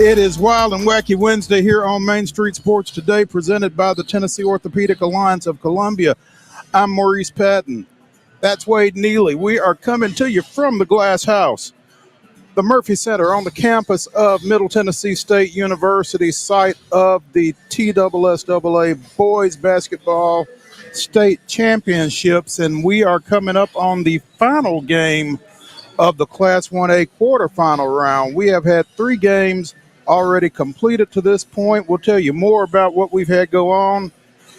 It is Wild and Wacky Wednesday here on Main Street Sports Today, presented by the Tennessee Orthopedic Alliance of Columbia. I'm Maurice Patton. That's Wade Neely. We are coming to you from the Glass House, the Murphy Center on the campus of Middle Tennessee State University, site of the TSSAA Boys Basketball State Championships. And we are coming up on the final game of the Class 1A quarterfinal round. We have had 3 games already completed to this point. We'll tell you more about what we've had go on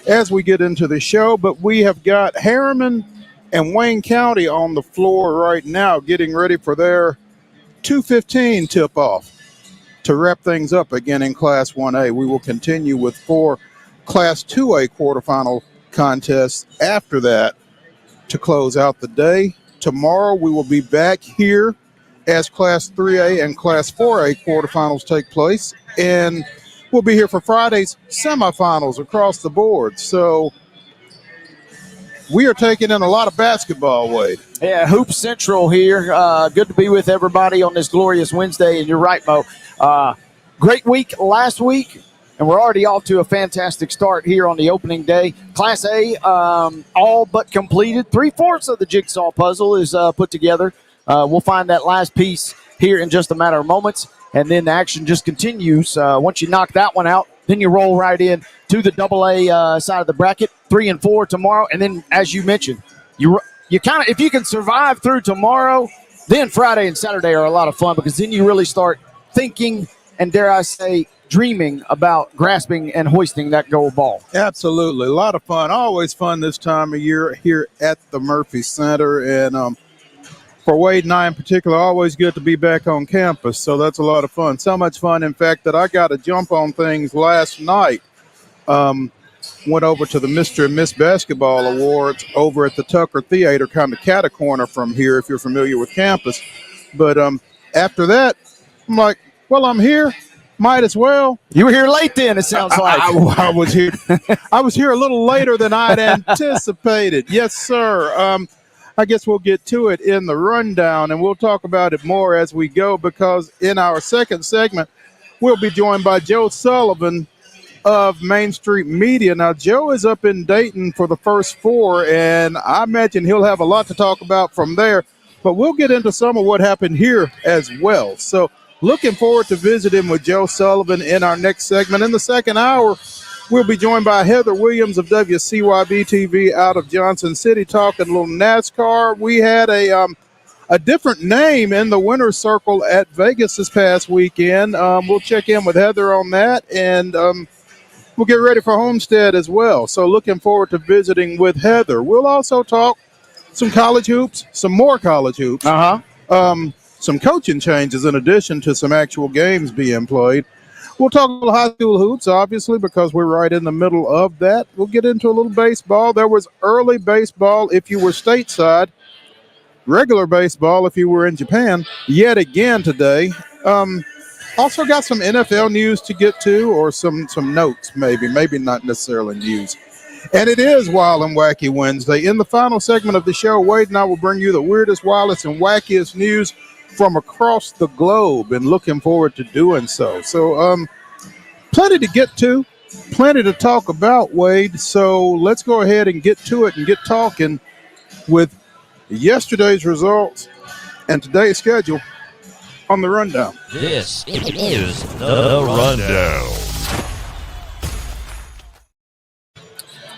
as we get into the show, but we have got Harriman and Wayne County on the floor right now getting ready for their 2:15 tip-off to wrap things up again in Class 1A. We will continue with 4 Class 2A quarterfinal contests after that to close out the day. Tomorrow we will be back here as Class 3A and Class 4A quarterfinals take place, and we'll be here for Friday's semifinals across the board. So we are taking in a lot of basketball, Wade. Yeah, Hoop Central here. Good to be with everybody on this glorious Wednesday, and you're right, Mo. Great week last week, and we're already off to a fantastic start here on the opening day. Class A, all but completed. 3/4 of the jigsaw puzzle is put together. We'll find that last piece here in just a matter of moments, and then the action just continues. Once you knock that one out, then you roll right in to the AA side of the bracket, 3 and 4 tomorrow. And then, as you mentioned, you kind of, if you can survive through tomorrow, then Friday and Saturday are a lot of fun, because then you really start thinking and, dare I say, dreaming about grasping and hoisting that gold ball. Absolutely. A lot of fun. Always fun this time of year here at the Murphy Center. And for Wade and I in particular, always good to be back on campus. So that's a lot of fun. So much fun, in fact, that I got to jump on things last night. Went over to the Mr. and Miss Basketball Awards over at the Tucker Theater, kind of catacorner from here if you're familiar with campus. But after that, I'm like, well, I'm here. Might as well. You were here late then, it sounds like. I was here. I was here a little later than I'd anticipated. Yes, sir. I guess we'll get to it in the rundown, and we'll talk about it more as we go, because in our second segment, we'll be joined by Joe Sullivan of Main Street Media. Now, Joe is up in Dayton for the first 4, and I imagine he'll have a lot to talk about from there, but we'll get into some of what happened here as well. So looking forward to visiting with Joe Sullivan in our next segment. In the second hour, we'll be joined by Heather Williams of WCYB-TV out of Johnson City, talking a little NASCAR. We had a different name in the winner's circle at Vegas this past weekend. We'll check in with Heather on that, and we'll get ready for Homestead as well. So looking forward to visiting with Heather. We'll also talk some college hoops, some more college hoops, some coaching changes in addition to some actual games being played. We'll talk a little high school hoops, obviously, because we're right in the middle of that. We'll get into a little baseball. There was early baseball if you were stateside, regular baseball if you were in Japan, yet again today. Also got some NFL news to get to, or some notes maybe not necessarily news. And it is Wild and Wacky Wednesday. In the final segment of the show, Wade and I will bring you the weirdest, wildest, and wackiest news from across the globe, and looking forward to doing so. So plenty to get to, plenty to talk about, Wade. So let's go ahead and get to it and get talking with yesterday's results and today's schedule on the rundown. This is the rundown.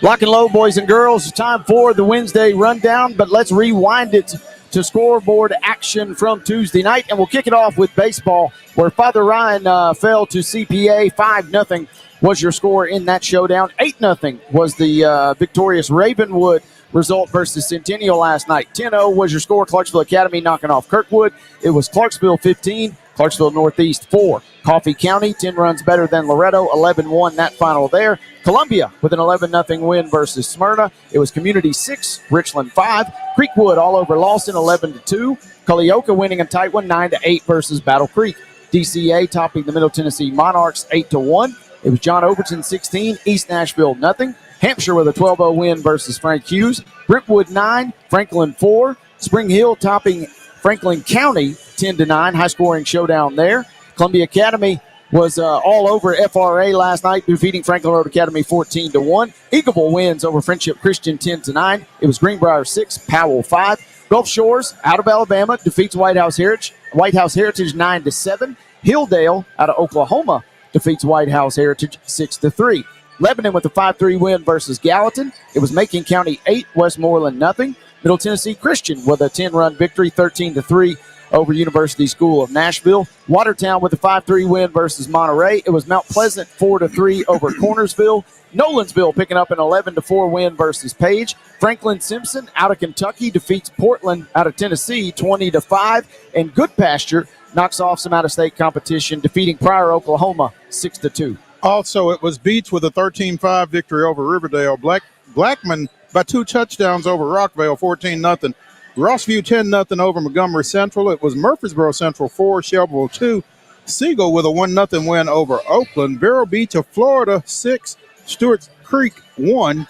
Lock and load, boys and girls. Time for the Wednesday rundown, but let's rewind it to scoreboard action from Tuesday night, and we'll kick it off with baseball, where Father Ryan fell to CPA. 5-0 was your score in that showdown. 8-0 was the victorious Ravenwood result versus Centennial last night. 10-0 was your score. Clarksville Academy knocking off Kirkwood. It was Clarksville 15, Clarksville Northeast 4. Coffee County 10 runs better than Loretto, 11-1 that final there. Columbia with an 11-0 win versus Smyrna. It was Community 6, Richland 5. Creekwood all over Lawson, 11-2. Culleoka winning a tight one, 9-8 versus Battle Creek. DCA topping the Middle Tennessee Monarchs, 8-1. It was John Overton 16, East Nashville nothing. Hampshire with a 12-0 win versus Frank Hughes. Brentwood 9, Franklin 4. Spring Hill topping Franklin County 10-9. High-scoring showdown there. Columbia Academy was all over FRA last night, defeating Franklin Road Academy 14-1. Eagleville wins over Friendship Christian 10-9. It was Greenbrier 6, Powell 5. Gulf Shores out of Alabama defeats White House Heritage 9-7. Hilldale out of Oklahoma defeats White House Heritage 6-3. Lebanon with a 5-3 win versus Gallatin. It was Macon County 8, Westmoreland nothing. Middle Tennessee Christian with a 10-run victory, 13-3 over University School of Nashville. Watertown with a 5-3 win versus Monterey. It was Mount Pleasant 4-3 over Cornersville. Nolensville picking up an 11-4 win versus Page. Franklin Simpson out of Kentucky defeats Portland out of Tennessee 20-5. And Goodpasture knocks off some out-of-state competition, defeating Pryor, Oklahoma 6-2. Also, it was Beach with a 13-5 victory over Riverdale. Blackman by 2 touchdowns over Rockvale, 14-0. Rossview 10-0 over Montgomery Central. It was Murfreesboro Central 4, Shelbyville 2. Siegel with a 1-0 vero over Oakland. Vero Beach of Florida 6, Stewart's Creek 1.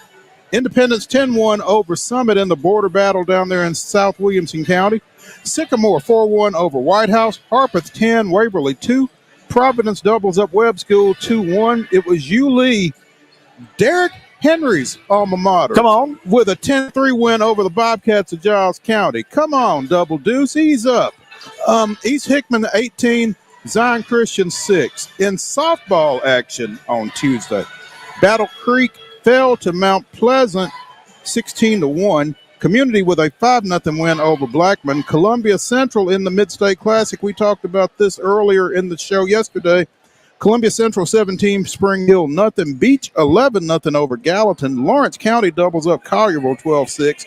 Independence 10-1 over Summit in the border battle down there in South Williamson County. Sycamore 4-1 over White House. Harpeth 10, Waverly 2. Providence doubles up Webb School 2-1. It was Yulee, Derek Henry's alma mater. Come on. With a 10-3 win over the Bobcats of Giles County. Come on, Double Deuce, ease up. East Hickman 18, Zion Christian 6. In softball action on Tuesday, Battle Creek fell to Mount Pleasant 16-1. Community with a 5-0 win over Blackman. Columbia Central in the Mid-State Classic. We talked about this earlier in the show yesterday. Columbia Central 17, Spring Hill nothing. Beach 11-0 over Gallatin. Lawrence County doubles up Collierville 12-6.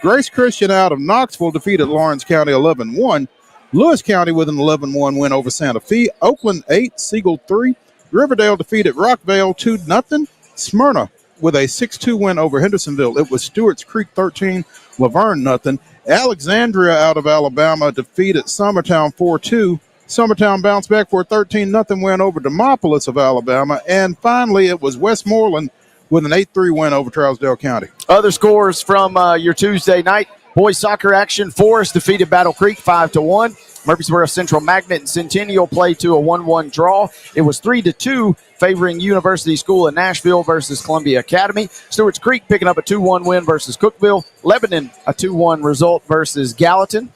Grace Christian out of Knoxville defeated Lawrence County 11-1. Lewis County with an 11-1 win over Santa Fe. Oakland 8, Siegel 3. Riverdale defeated Rockvale 2-0. Smyrna with a 6-2 win over Hendersonville. It was Stewart's Creek 13, Laverne nothing. Alexandria out of Alabama defeated Summertown 4-2. Summertown bounced back for a 13-0 win over Demopolis of Alabama. And finally, it was Westmoreland with an 8-3 win over Trousdale County. Other scores from your Tuesday night. Boys soccer action. Forest defeated Battle Creek 5-1. Murfreesboro Central Magnet and Centennial played to a 1-1 draw. It was 3-2 favoring University School of Nashville versus Columbia Academy. Stewart's Creek picking up a 2-1 win versus Cookeville. Lebanon a 2-1 result versus Gallatin.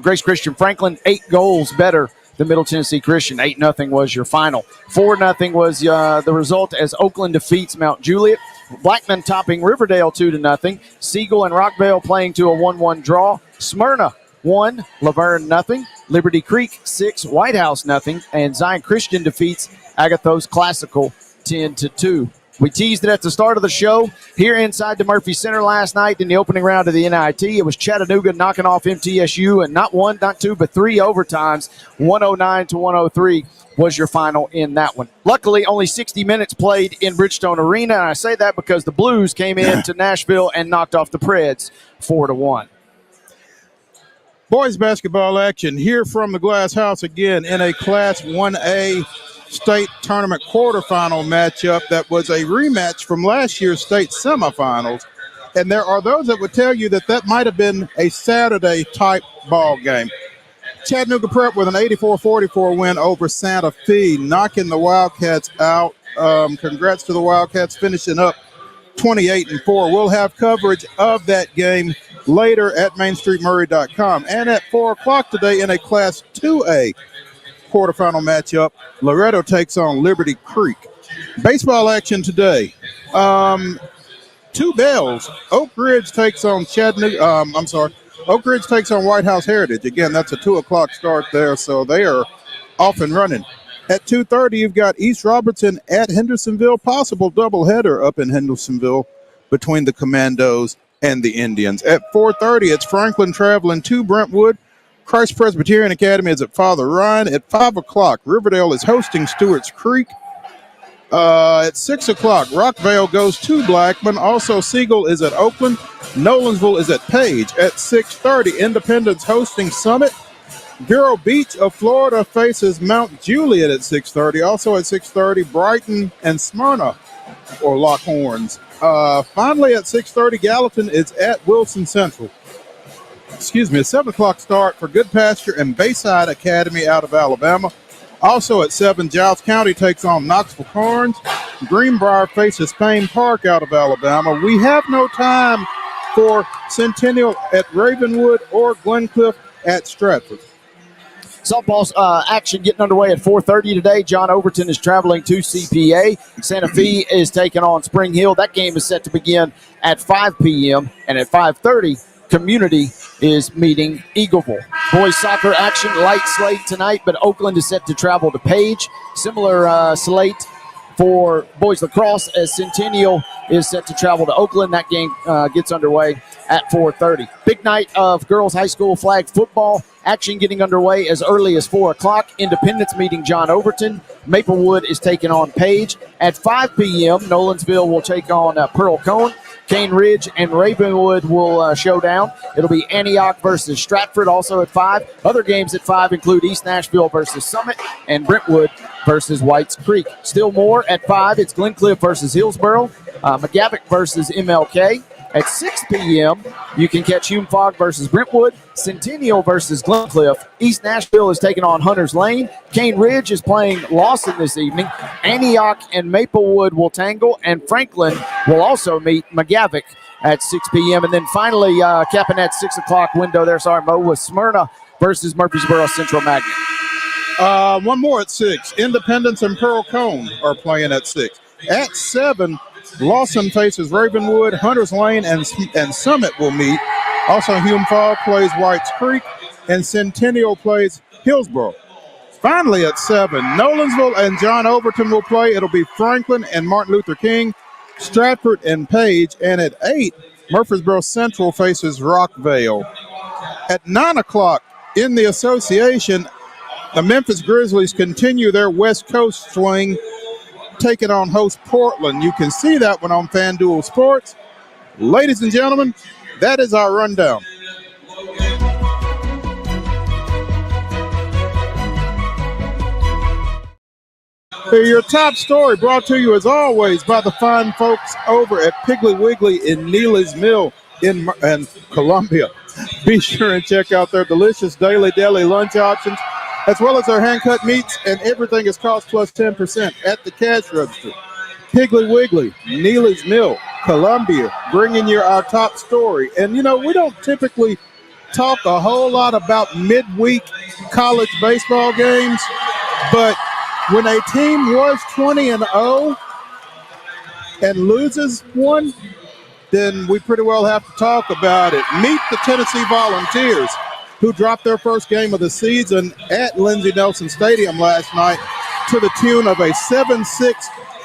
Grace Christian Franklin 8 goals better than Middle Tennessee Christian. 8-0 was your final. 4-0 was the result as Oakland defeats Mount Juliet. Blackman topping Riverdale 2-0. Siegel and Rockvale playing to a 1-1 draw. Smyrna 1, Laverne nothing. Liberty Creek 6, White House nothing. And Zion Christian defeats Agathos Classical 10-2. We teased it at the start of the show here inside the Murphy Center last night in the opening round of the NIT. It was Chattanooga knocking off MTSU, and not one, not two, but 3 overtimes. 109-103 was your final in that one. Luckily, only 60 minutes played in Bridgestone Arena, and I say that because the Blues came in to Nashville and knocked off the Preds 4-1. Boys basketball action here from the Glass House again in a Class 1A state tournament quarterfinal matchup that was a rematch from last year's state semifinals. And there are those that would tell you that that might have been a Saturday-type ball game. Chattanooga Prep with an 84-44 win over Santa Fe, knocking the Wildcats out. Congrats to the Wildcats finishing up 28-4. We'll have coverage of that game later at MainStreetMurray.com. And at 4 o'clock today in a Class 2A quarterfinal matchup, Loretto takes on Liberty Creek. Baseball action today. 2 bells. Oak Ridge takes on Oak Ridge takes on White House Heritage. Again, that's a 2 o'clock start there, so they are off and running. At 2:30, you've got East Robertson at Hendersonville. Possible doubleheader up in Hendersonville between the Commandos and the Indians. At 4:30, it's Franklin traveling to Brentwood. Christ Presbyterian Academy is at Father Ryan. At 5 o'clock, Riverdale is hosting Stewart's Creek. At 6 o'clock, Rockvale goes to Blackman. Also, Siegel is at Oakland. Nolensville is at Page. At 6:30, Independence hosting Summit. Vero Beach of Florida faces Mount Juliet at 6:30. Also at 6:30, Brighton and Smyrna or lock horns. Finally at 6:30, Gallatin is at Wilson Central. A 7 o'clock start for Goodpasture and Bayside Academy out of Alabama. Also at 7, Giles County takes on Knoxville Carnes. Greenbrier faces Payne Park out of Alabama. We have no time for Centennial at Ravenwood or Glencliff at Stratford. Softball action getting underway at 4:30 today. John Overton is traveling to CPA. Santa Fe is taking on Spring Hill. That game is set to begin at 5 p.m. And at 5:30, Community is meeting Eagleville. Boys soccer action, light slate tonight, but Oakland is set to travel to Page. Similar slate for boys lacrosse as Centennial is set to travel to Oakland. That game gets underway at 4:30. Big night of girls high school flag football. Action getting underway as early as 4 o'clock. Independence meeting John Overton. Maplewood is taking on Page. At 5 p.m., Nolensville will take on Pearl Cone. Cane Ridge and Ravenwood will show down. It'll be Antioch versus Stratford also at 5. Other games at 5 include East Nashville versus Summit and Brentwood versus Whites Creek. Still more at 5. It's Glencliff versus Hillsboro. McGavock versus MLK. At 6 p.m., you can catch Hume Fogg versus Brentwood, Centennial versus Glencliff. East Nashville is taking on Hunters Lane. Cane Ridge is playing Lawson this evening. Antioch and Maplewood will tangle, and Franklin will also meet McGavock at 6 p.m. And then finally, capping that 6 o'clock window there, Mo, was Smyrna versus Murfreesboro Central Magnet. One more at 6. Independence and Pearl Cone are playing at 6. At 7, Lawson faces Ravenwood, Hunters Lane, and Summit will meet. Also, Hume Fogg plays Whites Creek, and Centennial plays Hillsboro. Finally, at 7, Nolensville and John Overton will play. It'll be Franklin and Martin Luther King, Stratford and Page. And at 8, Murfreesboro Central faces Rockvale. At 9 o'clock in the association, the Memphis Grizzlies continue their West Coast swing, taking on host Portland. You can see that one on FanDuel Sports. Ladies and gentlemen, that is our rundown. Your top story brought to you as always by the fine folks over at Piggly Wiggly in Neely's Mill in Columbia. Be sure and check out their delicious daily deli lunch options, as well as our hand-cut meats, and everything is cost plus 10% at the cash register. Piggly Wiggly, Neely's Mill, Columbia, bringing you our top story. And, you know, we don't typically talk a whole lot about midweek college baseball games, but when a team was 20-0 and loses one, then we pretty well have to talk about it. Meet the Tennessee Volunteers, who dropped their first game of the season at Lindsey Nelson Stadium last night to the tune of a 7-6,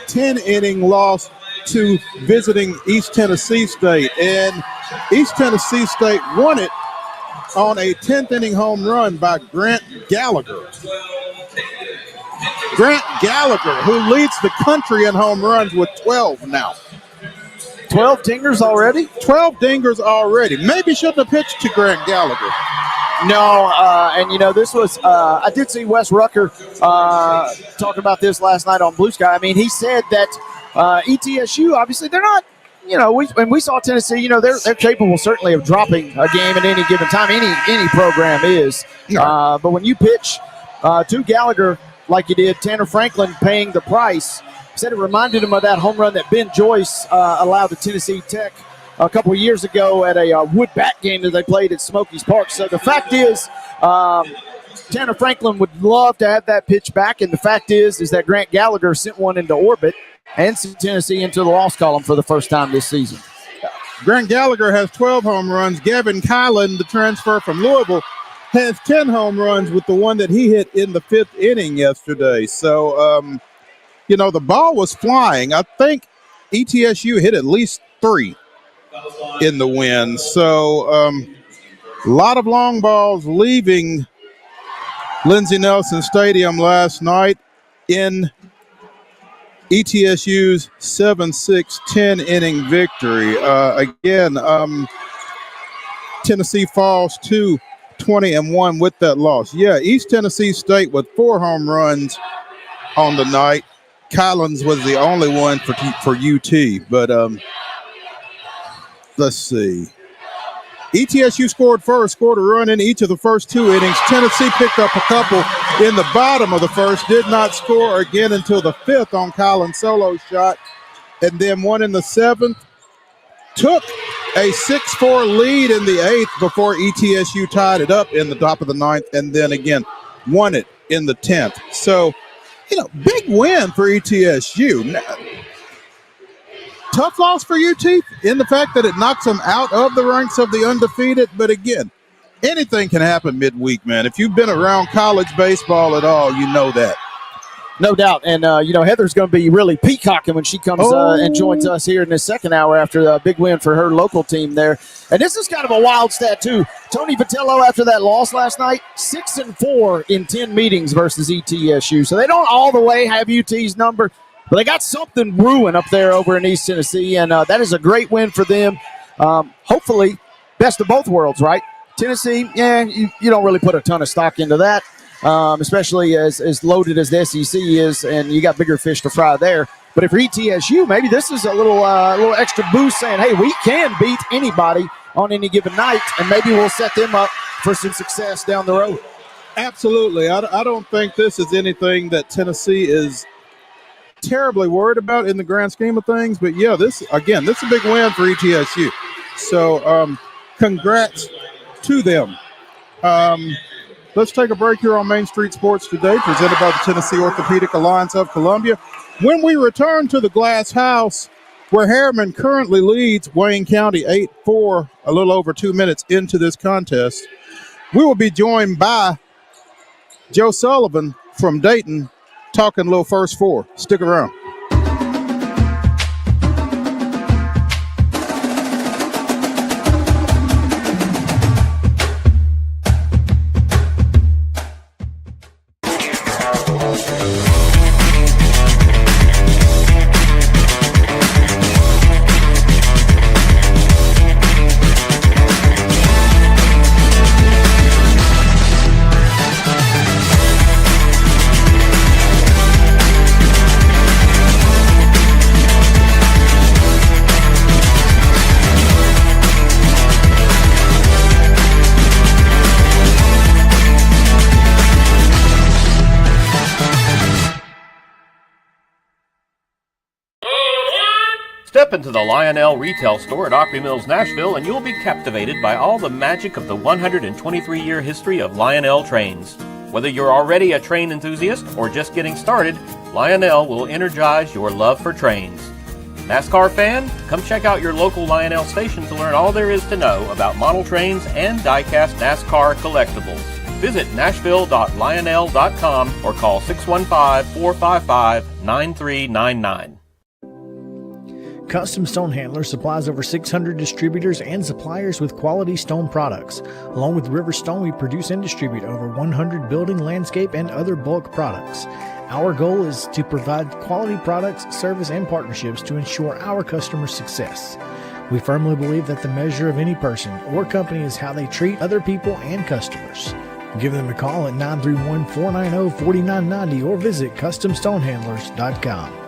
10-inning loss to visiting East Tennessee State. And East Tennessee State won it on a 10th-inning home run by Grant Gallagher. Grant Gallagher, who leads the country in home runs with 12 now. 12 dingers already? 12 dingers already. Maybe shouldn't have pitched to Grant Gallagher. No, and you know, this was, I did see Wes Rucker talking about this last night on Bluesky. I mean, he said that ETSU, obviously, they're not, you know, we saw Tennessee, you know, they're capable certainly of dropping a game at any given time. Any program is. No. But when you pitch to Gallagher like you did, Tanner Franklin paying the price, said it reminded him of that home run that Ben Joyce allowed to Tennessee Tech a couple of years ago at a wood bat game that they played at Smokies Park. So the fact is, Tanner Franklin would love to have that pitch back, and the fact is that Grant Gallagher sent one into orbit and sent Tennessee into the loss column for the first time this season. Grant Gallagher has 12 home runs. Gavin Kylan, the transfer from Louisville, has 10 home runs with the one that he hit in the 5th inning yesterday. So, you know, the ball was flying. I think ETSU hit at least 3 in the win. So a lot of long balls leaving Lindsey Nelson Stadium last night in ETSU's 7-6, 10-inning victory. Again, Tennessee falls to 20-1 with that loss. Yeah, East Tennessee State with 4 home runs on the night. Collins was the only one for UT, but let's see. ETSU scored first, scored a run in each of the first 2 innings. Tennessee picked up a couple in the bottom of the first, did not score again until the 5th on Collins' solo shot, and then one in the 7th. Took a 6-4 lead in the 8th before ETSU tied it up in the top of the 9th, and then again won it in the 10th. So, big win for ETSU. Now, tough loss for UT in the fact that it knocks them out of the ranks of the undefeated. But again, anything can happen midweek, man. If you've been around college baseball at all, you know that. No doubt. And, Heather's going to be really peacocking when she comes and joins us here in the second hour after a big win for her local team there. And this is kind of a wild stat, too. Tony Vitello, after that loss last night, 6-4 in 10 meetings versus ETSU. So they don't all the way have UT's number, but they got something brewing up there over in East Tennessee, and that is a great win for them. Hopefully, best of both worlds, right? Tennessee, you don't really put a ton of stock into that. Especially as loaded as the SEC is, and you got bigger fish to fry there. But if for ETSU, maybe this is a little extra boost saying, hey, we can beat anybody on any given night, and maybe we'll set them up for some success down the road. Absolutely. I don't think this is anything that Tennessee is terribly worried about in the grand scheme of things. But, yeah, this is a big win for ETSU. So congrats to them. Let's take a break here on Main Street Sports Today, presented by the Tennessee Orthopedic Alliance of Columbia. When we return to the Glass House, where Harriman currently leads Wayne County 8-4, a little over 2 minutes into this contest, we will be joined by Joe Sullivan from Dayton, talking a little First Four. Stick around. Step into the Lionel retail store at Opry Mills, Nashville, and you'll be captivated by all the magic of the 123-year history of Lionel trains. Whether you're already a train enthusiast or just getting started, Lionel will energize your love for trains. NASCAR fan? Come check out your local Lionel station to learn all there is to know about model trains and die-cast NASCAR collectibles. Visit nashville.lionel.com or call 615-455-9399. Custom Stone Handler supplies over 600 distributors and suppliers with quality stone products. Along with River Stone, we produce and distribute over 100 building, landscape, and other bulk products. Our goal is to provide quality products, service, and partnerships to ensure our customers' success. We firmly believe that the measure of any person or company is how they treat other people and customers. Give them a call at 931-490-4990 or visit CustomStonehandlers.com.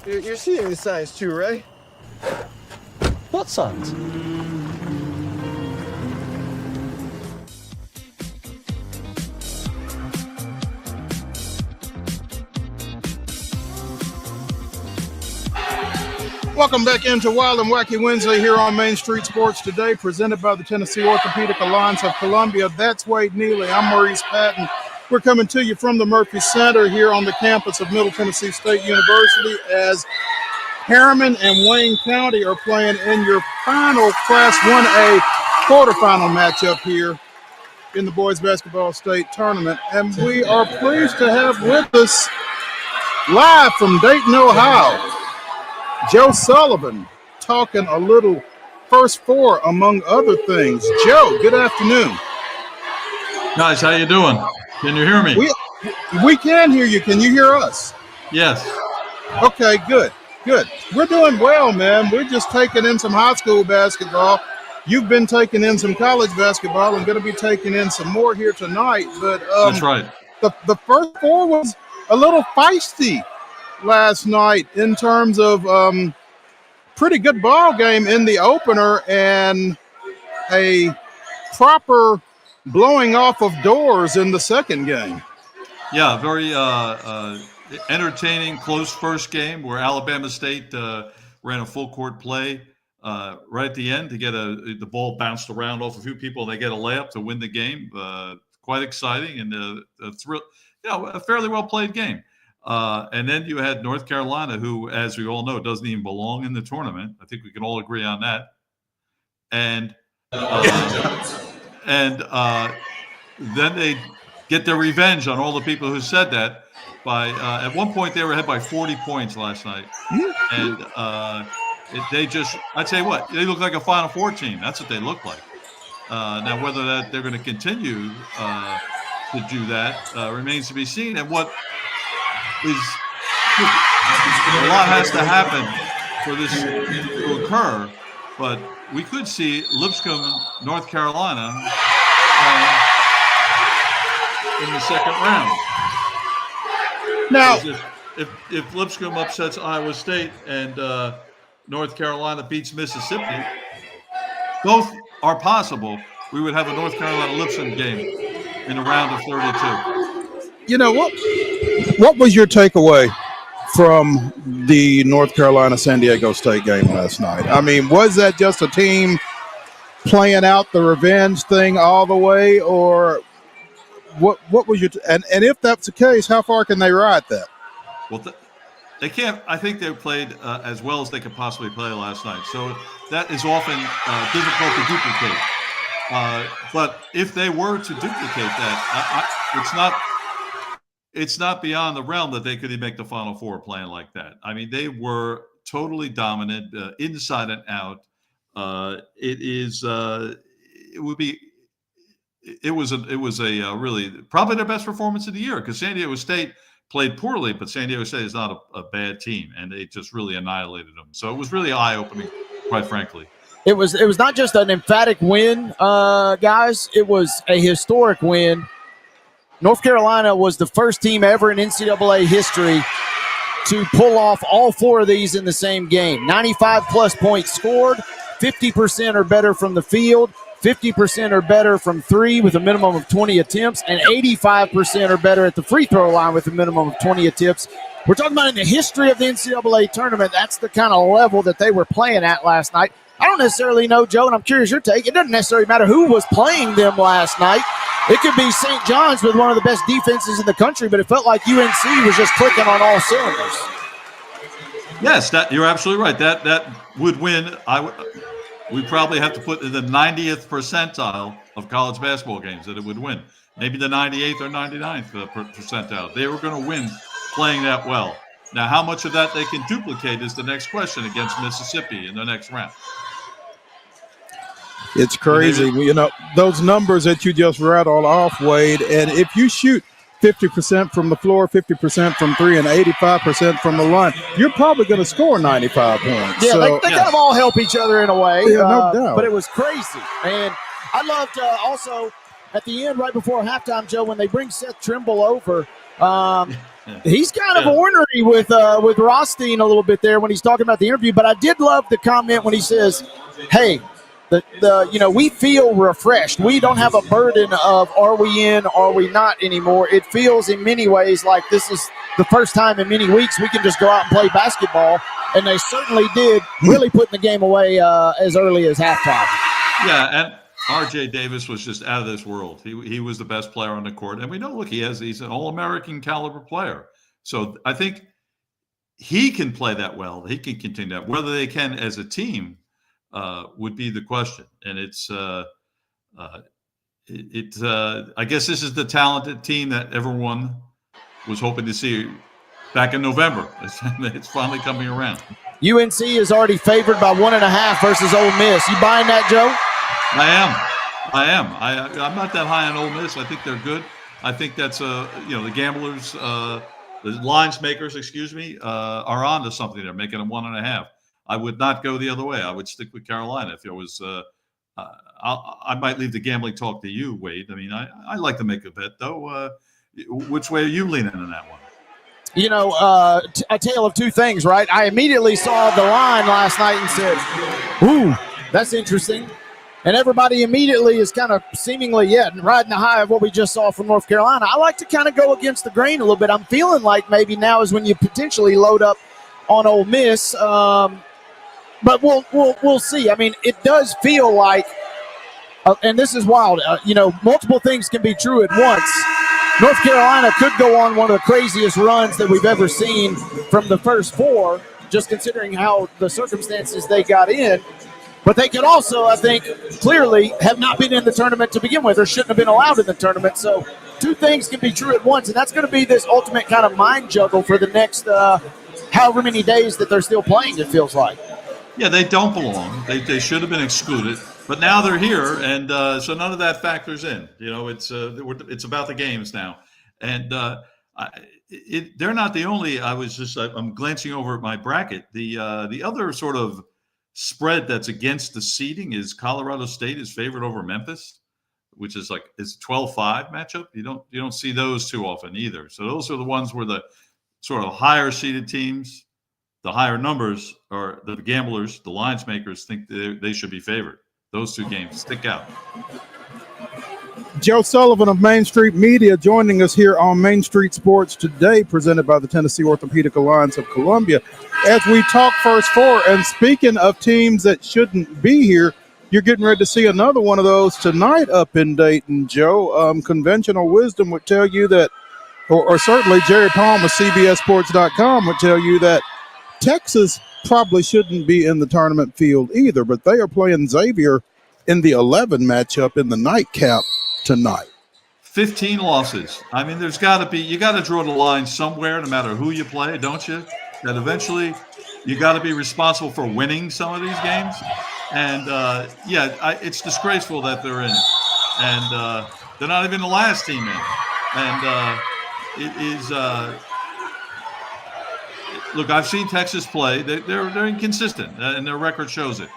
You're seeing the signs too, right? What signs? Welcome back into Wild and Wacky Wednesday here on Main Street Sports Today, presented by the Tennessee Orthopedic Alliance of Columbia. That's Wade Neely. I'm Maurice Patton. We're coming to you from the Murphy Center here on the campus of Middle Tennessee State University as Harriman and Wayne County are playing in your final Class 1A quarterfinal matchup here in the boys basketball state tournament. And we are pleased to have with us live from Dayton, Ohio, Joe Sullivan, talking a little First Four among other things. Joe, good afternoon. Guys, how you doing? Can you hear me? We can hear you. Can you hear us? Yes. Okay, good. We're doing well, man. We're just taking in some high school basketball. You've been taking in some college basketball and going to be taking in some more here tonight. But That's right. The first four was a little feisty last night in terms of pretty good ball game in the opener and a proper blowing off of doors in the second game. Yeah, very entertaining, close first game where Alabama State ran a full court play right at the end to get the ball bounced around off a few people, and they get a layup to win the game. Quite exciting and a thrill, a fairly well played game. And then you had North Carolina, who, as we all know, doesn't even belong in the tournament. I think we can all agree on that. And then they get their revenge on all the people who said that by at one point they were ahead by 40 points last night, and they just, I tell you what, they look like a Final Four team. That's what they look like. Now whether that they're going to continue to do that remains to be seen. And what is a lot has to happen for this to occur, but we could see Lipscomb, North Carolina, in the second round. Now, if Lipscomb upsets Iowa State and North Carolina beats Mississippi, both are possible. We would have a North Carolina-Lipscomb game in the round of 32. You know what? What was your takeaway from the North Carolina-San Diego State game last night? I mean, was that just a team playing out the revenge thing all the way, or what was your and if that's the case, how far can they ride that? Well, they can't. I think they played as well as they could possibly play last night. So that is often difficult to duplicate. But if they were to duplicate that, it's not beyond the realm that they could make the Final Four playing like that. I mean, they were totally dominant, inside and out. It was a really probably their best performance of the year, because San Diego State played poorly, but San Diego State is not a bad team, and they just really annihilated them. So it was really eye-opening, quite frankly. It was not just an emphatic win, guys. It was a historic win. North Carolina was the first team ever in NCAA history to pull off all four of these in the same game. 95-plus points scored, 50% or better from the field, 50% or better from three with a minimum of 20 attempts, and 85% or better at the free throw line with a minimum of 20 attempts. We're talking about in the history of the NCAA tournament. That's the kind of level that they were playing at last night. I don't necessarily know, Joe, and I'm curious your take. It doesn't necessarily matter who was playing them last night. It could be St. John's with one of the best defenses in the country, but it felt like UNC was just clicking on all cylinders. Yes, you're absolutely right. That would win. We probably have to put in the 90th percentile of college basketball games that it would win. Maybe the 98th or 99th percentile. They were going to win playing that well. Now, how much of that they can duplicate is the next question against Mississippi in the next round. It's crazy. You know, those numbers that you just rattled off, Wade, and if you shoot 50% from the floor, 50% from three, and 85% from the line, you're probably going to score 95 points. Yeah, they kind of all help each other in a way. Yeah, no doubt. But it was crazy. And I loved also at the end, right before halftime, Joe, when they bring Seth Trimble over, he's kind of ornery with Rothstein a little bit there when he's talking about the interview. But I did love the comment when he says, hey, we feel refreshed. We don't have a burden of are we in, are we not anymore. It feels in many ways like this is the first time in many weeks we can just go out and play basketball. And they certainly did, really putting the game away as early as halftime. Yeah, and R.J. Davis was just out of this world. He was the best player on the court. And we know, look, he's an All-American caliber player. So I think he can play that well. He can continue that. Whether they can as a team would be the question. And I guess this is the talented team that everyone was hoping to see back in November. It's finally coming around. UNC is already favored by 1.5 versus Ole Miss. You buying that, Joe? I am. I'm not that high on Ole Miss. I think they're good. I think that's the gamblers the lines makers, are on to something. They're making them 1.5. I would not go the other way. I would stick with Carolina if there was. I might leave the gambling talk to you, Wade. I mean, I like to make a bet though. Which way are you leaning in that one? You know, a tale of two things, right? I immediately saw the line last night and said, ooh, that's interesting. And everybody immediately is kind of seemingly, riding the high of what we just saw from North Carolina. I like to kind of go against the grain a little bit. I'm feeling like maybe now is when you potentially load up on Ole Miss. But we'll see. I mean, it does feel like, and this is wild, multiple things can be true at once. North Carolina could go on one of the craziest runs that we've ever seen from the first four, just considering how the circumstances they got in. But they could also, I think, clearly have not been in the tournament to begin with or shouldn't have been allowed in the tournament. So two things can be true at once, and that's going to be this ultimate kind of mind juggle for the next however many days that they're still playing, it feels like. Yeah, they don't belong. They should have been excluded. But now they're here, and so none of that factors in. It's about the games now, and they're not the only. I'm glancing over at my bracket. The other sort of spread that's against the seeding is Colorado State is favored over Memphis, which is like it's 12-5 matchup. You don't see those too often either. So those are the ones where the sort of higher seeded teams, the higher numbers, or the gamblers, the lines makers think they should be favored. Those two games stick out. Joe Sullivan of Main Street Media joining us here on Main Street Sports today, presented by the Tennessee Orthopedic Alliance of Columbia. As we talk First Four, and speaking of teams that shouldn't be here, you're getting ready to see another one of those tonight up in Dayton, Joe. Conventional wisdom would tell you that, or certainly Jerry Palm of CBSSports.com would tell you that Texas probably shouldn't be in the tournament field either, but they are playing Xavier in the 11 matchup in the nightcap tonight. 15 losses. I mean, you got to draw the line somewhere, no matter who you play, don't you? That eventually you got to be responsible for winning some of these games. And it's disgraceful that they're in, and they're not even the last team in. And it is. Look, I've seen Texas play. They're inconsistent, and their record shows it.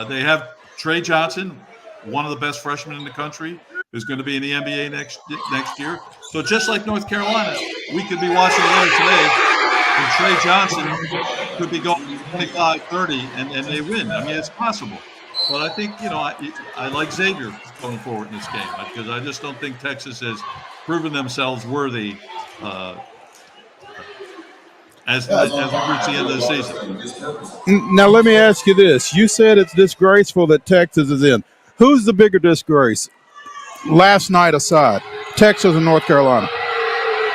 They have Trey Johnson, one of the best freshmen in the country, who's going to be in the NBA next year. So just like North Carolina, we could be watching later today, and Trey Johnson could be going 25-30, and they win. I mean, it's possible. But I think, I like Xavier going forward in this game because I just don't think Texas has proven themselves worthy as we reach the end of the season. Now, let me ask you this. You said it's disgraceful that Texas is in. Who's the bigger disgrace, last night aside, Texas and North Carolina?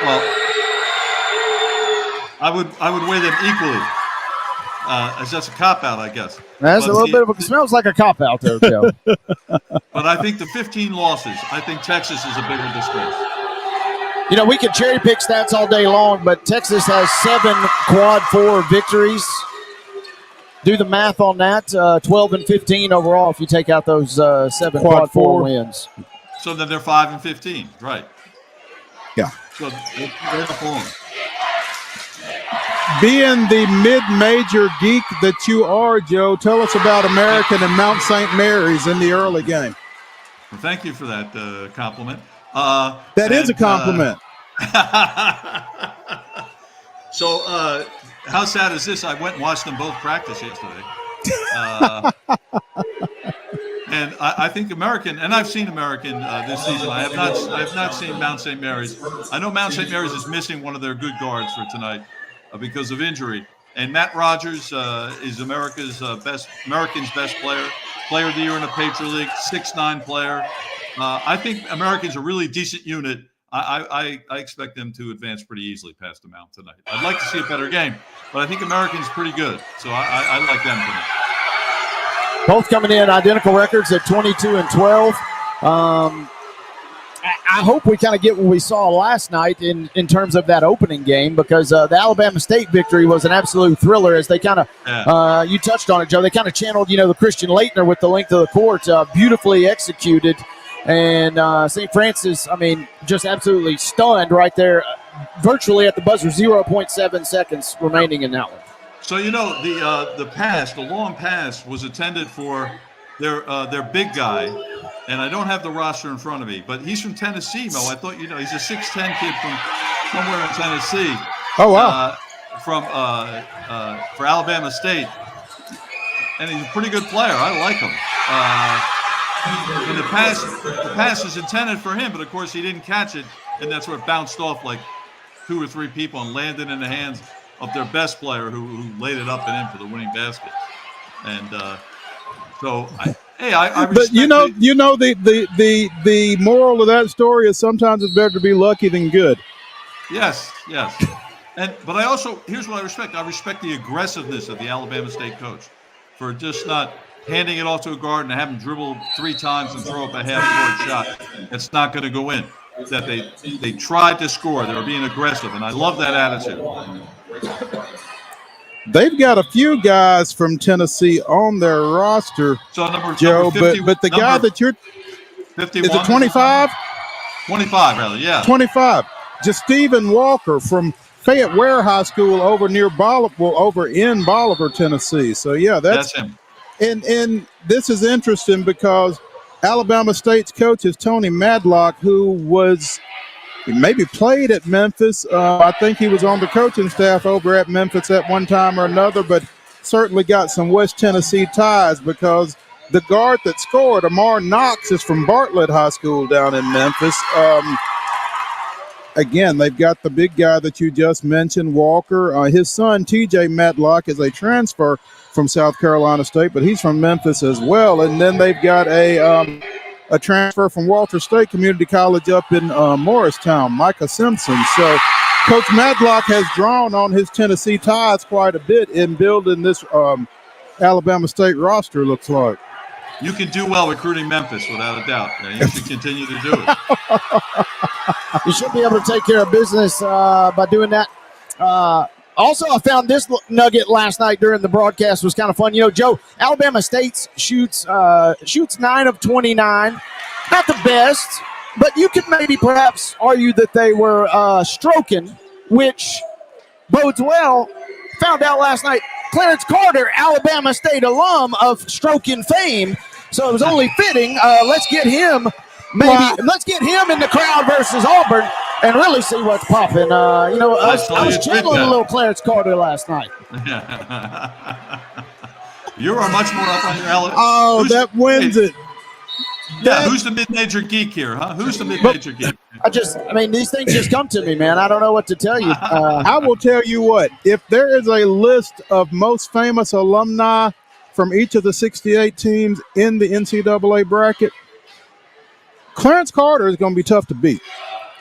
Well, I would weigh them equally. As that's a cop-out, I guess. That's a little bit of smells like a cop-out there, Joe. But I think the 15 losses, I think Texas is a bigger disgrace. We could cherry pick stats all day long, but Texas has 7 quad 4 victories. Do the math on that. 12 and 15 overall if you take out those 7 quad 4 wins. So then they're 5 and 15, right? Yeah. So they're performing. Being the mid-major geek that you are, Joe, tell us about American and Mount St. Mary's in the early game. Well, thank you for that compliment. That is a compliment. So how sad is this? I went and watched them both practice yesterday. And I think American, and I've seen American this season. I have not seen Mount St. Mary's. I know Mount St. Mary's is missing one of their good guards for tonight because of injury. And Matt Rogers is America's best player of the year in the Patriot League, 6'9" player. I think American's a really decent unit. I expect them to advance pretty easily past the Mount tonight. I'd like to see a better game, but I think American's pretty good. So I like them tonight. Both coming in identical records at 22 and 12. I hope we kind of get what we saw last night in terms of that opening game because the Alabama State victory was an absolute thriller as they kind of, you touched on it, Joe, they kind of channeled, the Christian Laettner with the length of the court, beautifully executed. And St. Francis, just absolutely stunned right there virtually at the buzzer, 0.7 seconds remaining in that one. So the long pass was intended for their big guy, and I don't have the roster in front of me, but he's from Tennessee, Mo. I thought he's a 6'10" kid from somewhere in Tennessee. Oh wow! For Alabama State, and he's a pretty good player. I like him. And the pass is intended for him, but of course he didn't catch it, and that's where it bounced off like 2 or 3 people and landed in the hands of their best player who laid it up and in for the winning basket. And I but the moral of that story is sometimes it's better to be lucky than good. Yes. But here's what I respect. I respect the aggressiveness of the Alabama State coach for just not handing it off to a guard and have him dribble 3 times and throw up a half-court shot. It's not going to go in. That they tried to score. They were being aggressive, and I love that attitude. They've got a few guys from Tennessee on their roster, Joe, but the guy that you're 51, is it 25? 25, rather, yeah. 25. Just Stephen Walker from Fayette Ware High School over in Bolivar, Tennessee. So yeah, that's him. And this is interesting because Alabama State's coach is Tony Madlock, who maybe played at Memphis. I think he was on the coaching staff over at Memphis at one time or another, but certainly got some West Tennessee ties because the guard that scored, Amar Knox, is from Bartlett High School down in Memphis. Again, they've got the big guy that you just mentioned, Walker. His son, TJ Matlock, is a transfer from South Carolina State, but he's from Memphis as well. And then they've got a transfer from Walter State Community College up in Morristown, Micah Simpson. So Coach Matlock has drawn on his Tennessee ties quite a bit in building this Alabama State roster, looks like. You can do well recruiting Memphis, without a doubt. And you should continue to do it. You should be able to take care of business by doing that. Also, I found this nugget last night during the broadcast was kind of fun. Joe, Alabama State shoots 9 of 29. Not the best, but you could maybe perhaps argue that they were stroking, which bodes well. Found out last night, Clarence Carter, Alabama State alum of stroking fame. So it was only fitting. Let's get him in the crowd versus Auburn and really see what's popping. I was channeling a little Clarence Carter last night. You are much more up on your alley. Oh, that wins it. Yeah, who's the mid-major geek here, huh? Who's the mid-major geek? These things just come to me, man. I don't know what to tell you. I will tell you what. If there is a list of most famous alumni from each of the 68 teams in the NCAA bracket, Clarence Carter is going to be tough to beat.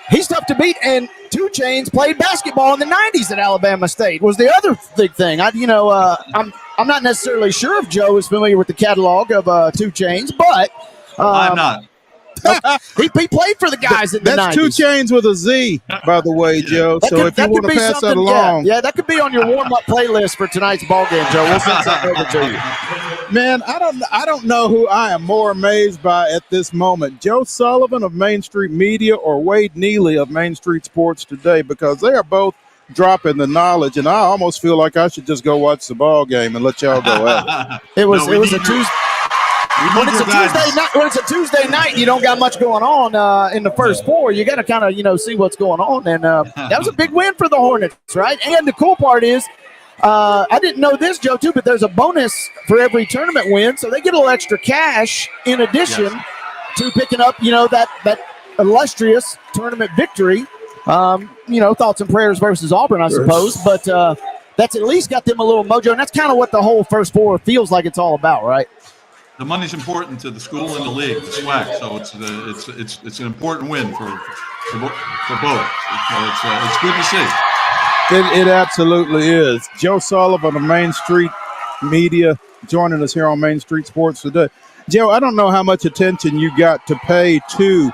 He's tough to beat, and 2 Chainz played basketball in the 90s at Alabama State was the other big thing. I'm not necessarily sure if Joe is familiar with the catalog of 2 Chainz, but I'm not. He played for the guys in the 90s. That's 2 Chainz with a Z, by the way, Joe. So if you want to pass that along. Yeah, that could be on your warm-up playlist for tonight's ballgame, Joe. We'll send something over to you. Man, I don't know who I am more amazed by at this moment, Joe Sullivan of Main Street Media or Wade Neely of Main Street Sports Today, because they are both dropping the knowledge, and I almost feel like I should just go watch the ball game and let y'all go at it. It was a Tuesday. When it's a Tuesday night, you don't got much going on in the first 4. You got to kind of see what's going on, and that was a big win for the Hornets, right? And the cool part is, I didn't know this, Joe, too, but there's a bonus for every tournament win, so they get a little extra cash in addition to picking up, that illustrious tournament victory. Thoughts and prayers versus Auburn, I suppose, but that's at least got them a little mojo, and that's kind of what the whole first 4 feels like it's all about, right? The money's important to the school and the league, the SWAC. So it's an important win for both. So it's good to see. It absolutely is. Joe Sullivan of Main Street Media joining us here on Main Street Sports Today. Joe, I don't know how much attention you got to pay to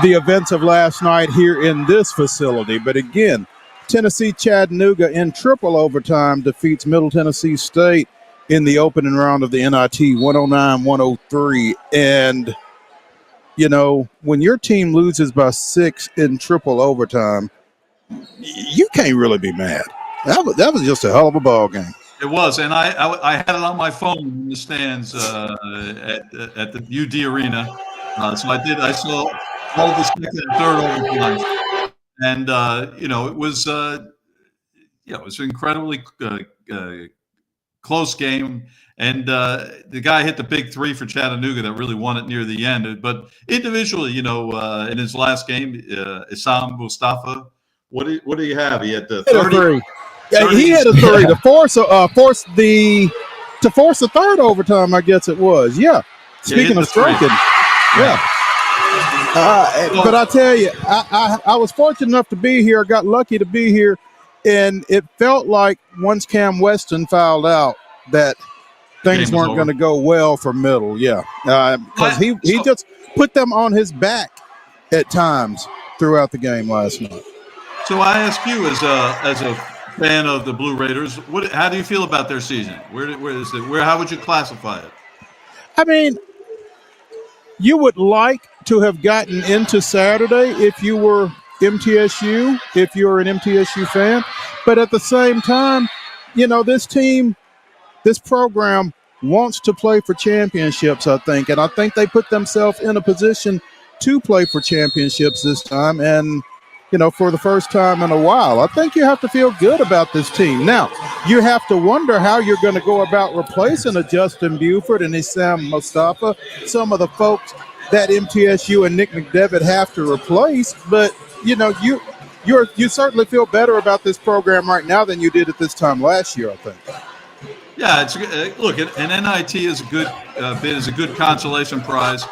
the events of last night here in this facility, but again, Tennessee Chattanooga in triple overtime defeats Middle Tennessee State in the opening round of the NIT, 109-103. And, when your team loses by 6 in triple overtime, you can't really be mad. That was just a hell of a ball game. It was, and I had it on my phone in the stands at the UD Arena. So I saw all the second and third overtimes, and it was it was an incredibly close game. And the guy hit the big three for Chattanooga that really won it near the end. But individually, in his last game, Issam Mustafa, what do you have? He had the 30. Yeah, he had a 30 to force the third overtime, I guess it was. Yeah. Speaking of striking, yeah. But I tell you, I was fortunate enough to be here. I got lucky to be here, and it felt like once Cam Weston fouled out that things weren't going to go well for Middle. Yeah, because he just put them on his back at times throughout the game last night. So I ask you, as a fan of the Blue Raiders, how do you feel about their season? Where is it? How would you classify it? I mean, you would like to have gotten into Saturday if you were MTSU, if you're an MTSU fan, but at the same time, this program wants to play for championships, I think, and I think they put themselves in a position to play for championships this time, and for the first time in a while. I think you have to feel good about this team. Now, you have to wonder how you're going to go about replacing a Justin Buford and Issam Mustafa, some of the folks that MTSU and Nick McDevitt have to replace, but you certainly feel better about this program right now than you did at this time last year, I think. Yeah, look, an NIT is a good bid, is a good consolation prize.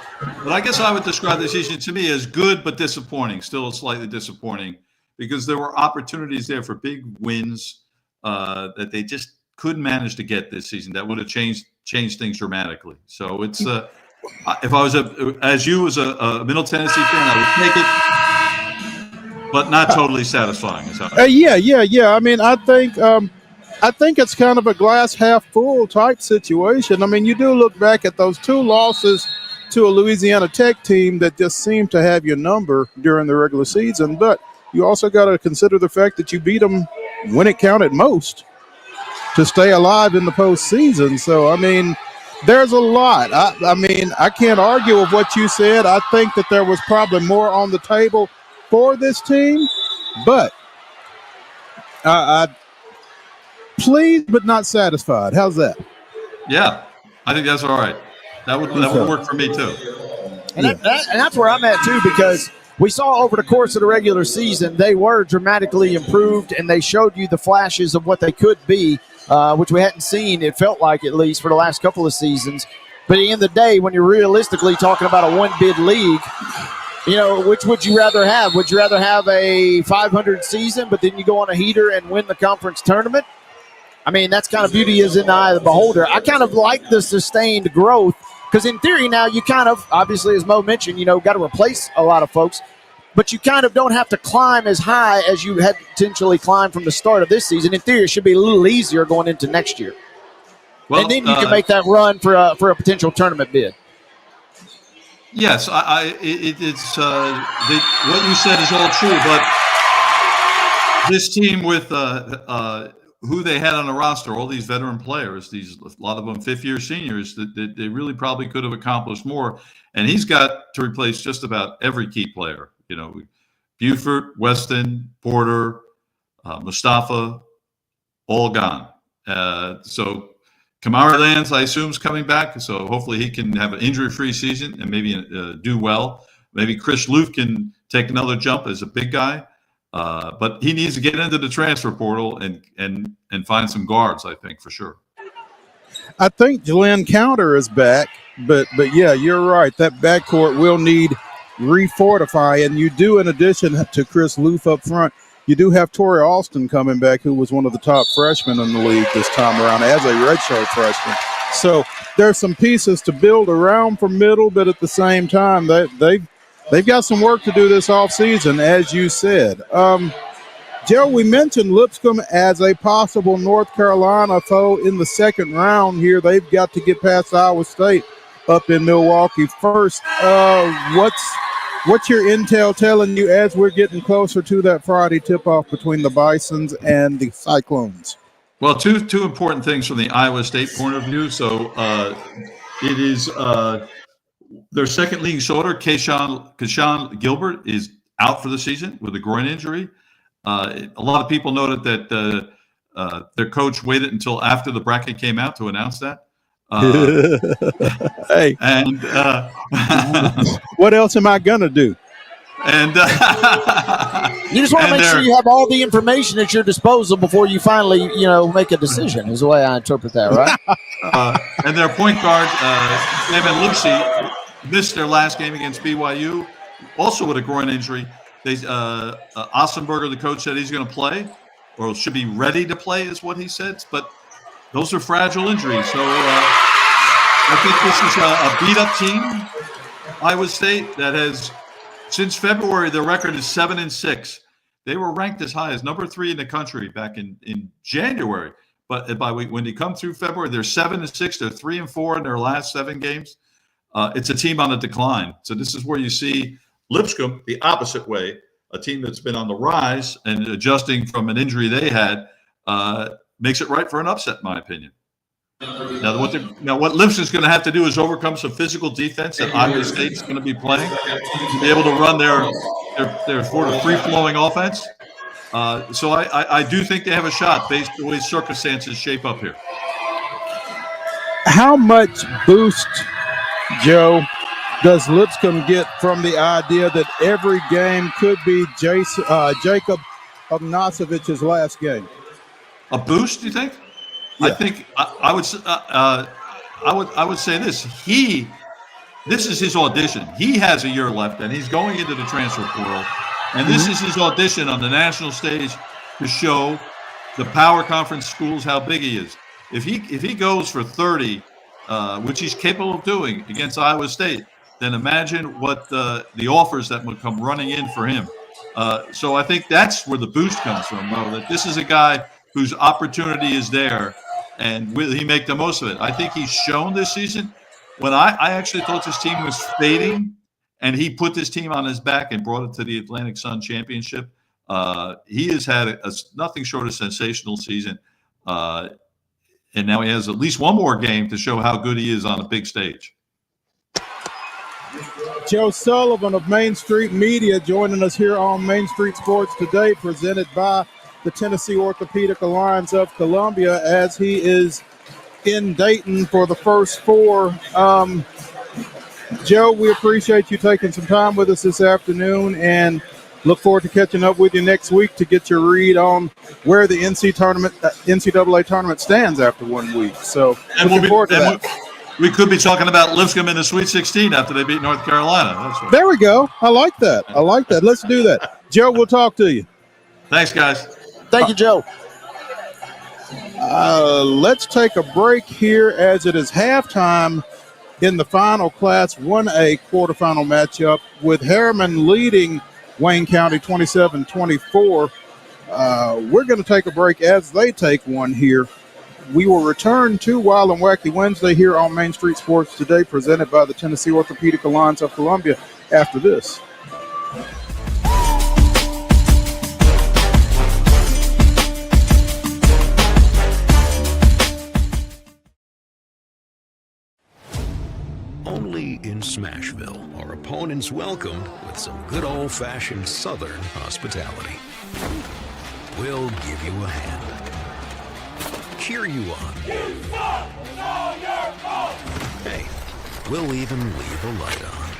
But I guess I would describe this season to me as good but disappointing, still slightly disappointing, because there were opportunities there for big wins that they just couldn't manage to get this season. That would have changed things dramatically. So it's if I was as a Middle Tennessee fan, I would take it, but not totally satisfying. Yeah. I mean, I think it's kind of a glass half full type situation. I mean, you do look back at those two losses to a Louisiana Tech team that just seemed to have your number during the regular season, but you also got to consider the fact that you beat them when it counted most to stay alive in the postseason. So, I mean, there's a lot. I mean, I can't argue with what you said. I think that there was probably more on the table for this team, but I pleased but not satisfied. How's that? Yeah, I think that's all right. That would work for me too. And that's where I'm at too, because we saw over the course of the regular season they were dramatically improved, and they showed you the flashes of what they could be, which we hadn't seen, it felt like, at least for the last couple of seasons. But at the end of the day, when you're realistically talking about a one-bid league, which would you rather have? Would you rather have a 500 season, but then you go on a heater and win the conference tournament? I mean, that's kind of beauty is in the eye of the beholder. I kind of like the sustained growth, because in theory now you kind of, obviously as Mo mentioned, got to replace a lot of folks, but you kind of don't have to climb as high as you had potentially climbed from the start of this season. In theory, it should be a little easier going into next year. Well, and then you can make that run for a potential tournament bid. Yes, it's what you said is all true, but this team with who they had on the roster, all these veteran players, a lot of them fifth-year seniors, that they really probably could have accomplished more. And he's got to replace just about every key player. Buford, Weston, Porter, Mustafa, all gone. So Kamara Lands, I assume, is coming back. So hopefully he can have an injury-free season and maybe do well. Maybe Chris Luke can take another jump as a big guy. But he needs to get into the transfer portal and find some guards, I think, for sure. I think Jalen Counter is back, but yeah, you're right. That backcourt will need refortify, and you do, in addition to Chris Loof up front, you do have Torrey Alston coming back, who was one of the top freshmen in the league this time around as a redshirt freshman. So there's some pieces to build around for Middle, but at the same time, they've got some work to do this offseason, as you said. Joe, we mentioned Lipscomb as a possible North Carolina foe in the second round here. They've got to get past Iowa State up in Milwaukee first. What's your intel telling you as we're getting closer to that Friday tip-off between the Bisons and the Cyclones? Well, two important things from the Iowa State point of view. So it is their second leading shoulder, Keshawn Gilbert, is out for the season with a groin injury. A lot of people noted that their coach waited until after the bracket came out to announce that. Hey, and what else am I gonna do? And you just want to make sure you have all the information at your disposal before you finally, make a decision. Is the way I interpret that, right? And their point guard, Bluesky, missed their last game against BYU, also with a groin injury. Ossenberger, the coach, said he's going to play, or should be ready to play, is what he said. But those are fragile injuries. So I think this is a beat-up team, Iowa State, that has, since February, their record is 7-6. They were ranked as high as number 3 in the country back in January. But when they come through February, they're 7-6. They're 3-4 in their last 7 games. It's a team on the decline. So this is where you see Lipscomb the opposite way, a team that's been on the rise and adjusting from an injury they had, makes it right for an upset, in my opinion. Now, what Lipscomb's going to have to do is overcome some physical defense that Iowa State's going to be playing to be able to run their sort of free-flowing offense. So I do think they have a shot based on the way circumstances shape up here. How much boost, Joe, does Lipscomb get from the idea that every game could be Jacob Ognacevich's last game? A boost, do you think? Yeah. I think I would say this. This is his audition. He has a year left, and he's going into the transfer portal. And this is his audition on the national stage to show the power conference schools how big he is. If he goes for 30, which he's capable of doing against Iowa State, then imagine what the offers that would come running in for him. So I think that's where the boost comes from, Mo, that this is a guy whose opportunity is there, and will he make the most of it? I think he's shown this season. When I actually thought this team was fading, and he put this team on his back and brought it to the Atlantic Sun Championship, he has had a nothing short of sensational season. And now he has at least one more game to show how good he is on a big stage. Joe Sullivan of Main Street Media joining us here on Main Street Sports Today, presented by the Tennessee Orthopedic Alliance of Columbia, as he is in Dayton for the first 4. Joe, we appreciate you taking some time with us this afternoon and look forward to catching up with you next week to get your read on where the NCAA tournament stands after 1 week. So looking forward to that. We could be talking about Lipscomb in the Sweet 16 after they beat North Carolina. That's right. There we go. I like that. Let's do that. Joe, we'll talk to you. Thanks, guys. Thank you, Joe. Let's take a break here as it is halftime in the final Class 1A quarterfinal matchup with Harriman leading Wayne County 27-24. We're going to take a break as they take one here. We will return to Wild and Wacky Wednesday here on Main Street Sports Today, presented by the Tennessee Orthopedic Alliance of Columbia after this. Only in Smashville are opponents welcomed with some good old-fashioned Southern hospitality. We'll give you a hand, cheer you on. Hey, we'll even leave a light on.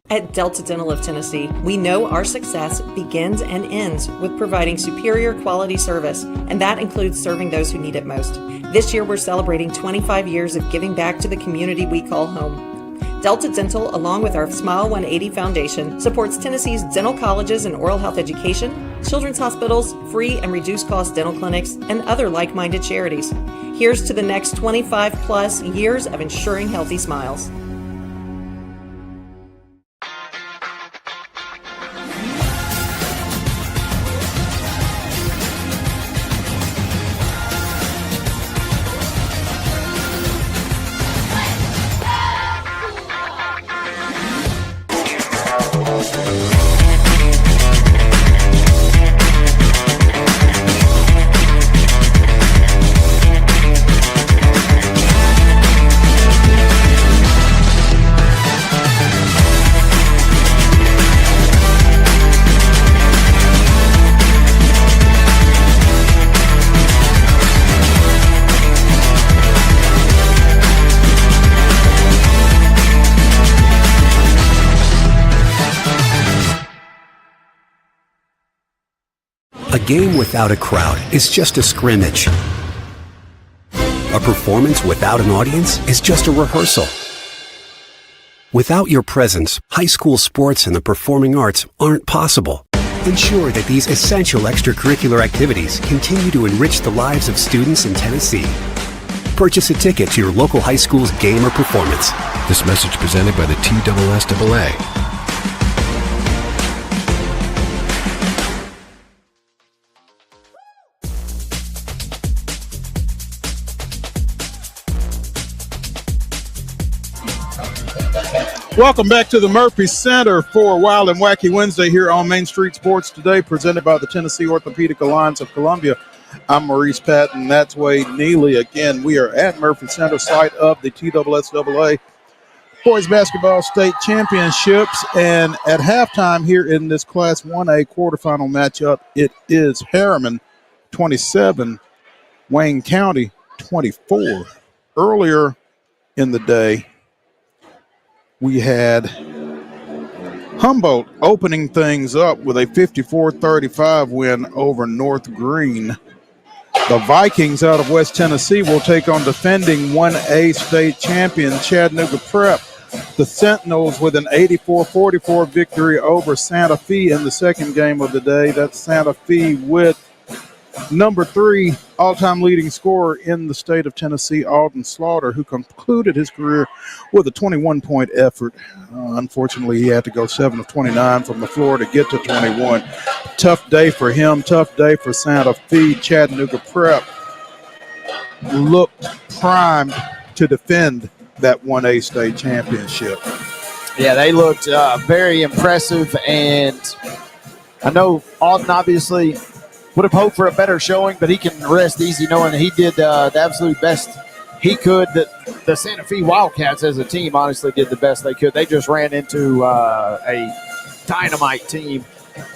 At Delta Dental of Tennessee, we know our success begins and ends with providing superior quality service, and that includes serving those who need it most. This year, we're celebrating 25 years of giving back to the community we call home. Delta Dental, along with our Smile 180 Foundation, supports Tennessee's dental colleges and oral health education, children's hospitals, free and reduced cost dental clinics, and other like-minded charities. Here's to the next 25 plus years of ensuring healthy smiles. A game without a crowd is just a scrimmage. A performance without an audience is just a rehearsal. Without your presence, high school sports and the performing arts aren't possible. Ensure that these essential extracurricular activities continue to enrich the lives of students in Tennessee. Purchase a ticket to your local high school's game or performance. This message presented by the TSSAA. Welcome back to the Murphy Center for Wild and Wacky Wednesday here on Main Street Sports Today, presented by the Tennessee Orthopedic Alliance of Columbia. I'm Maurice Patton. That's Wade Neely. Again, we are at Murphy Center, site of the TSSAA Boys Basketball State Championships. And at halftime here in this Class 1A quarterfinal matchup, it is Harriman 27, Wayne County 24. Earlier in the day, we had Humboldt opening things up with a 54-35 win over North Green. The Vikings out of West Tennessee will take on defending 1A state champion Chattanooga Prep. The Sentinels with an 84-44 victory over Santa Fe in the second game of the day. That's Santa Fe with number 3 all-time leading scorer in the state of Tennessee, Alden Slaughter, who concluded his career with a 21-point effort. Unfortunately, he had to go 7 of 29 from the floor to get to 21. Tough day for him, tough day for Santa Fe. Chattanooga Prep looked primed to defend that 1A state championship. Yeah, they looked very impressive, and I know Alden obviously would have hoped for a better showing, but he can rest easy knowing that he did the absolute best he could. The Santa Fe Wildcats as a team honestly did the best they could. They just ran into a dynamite team,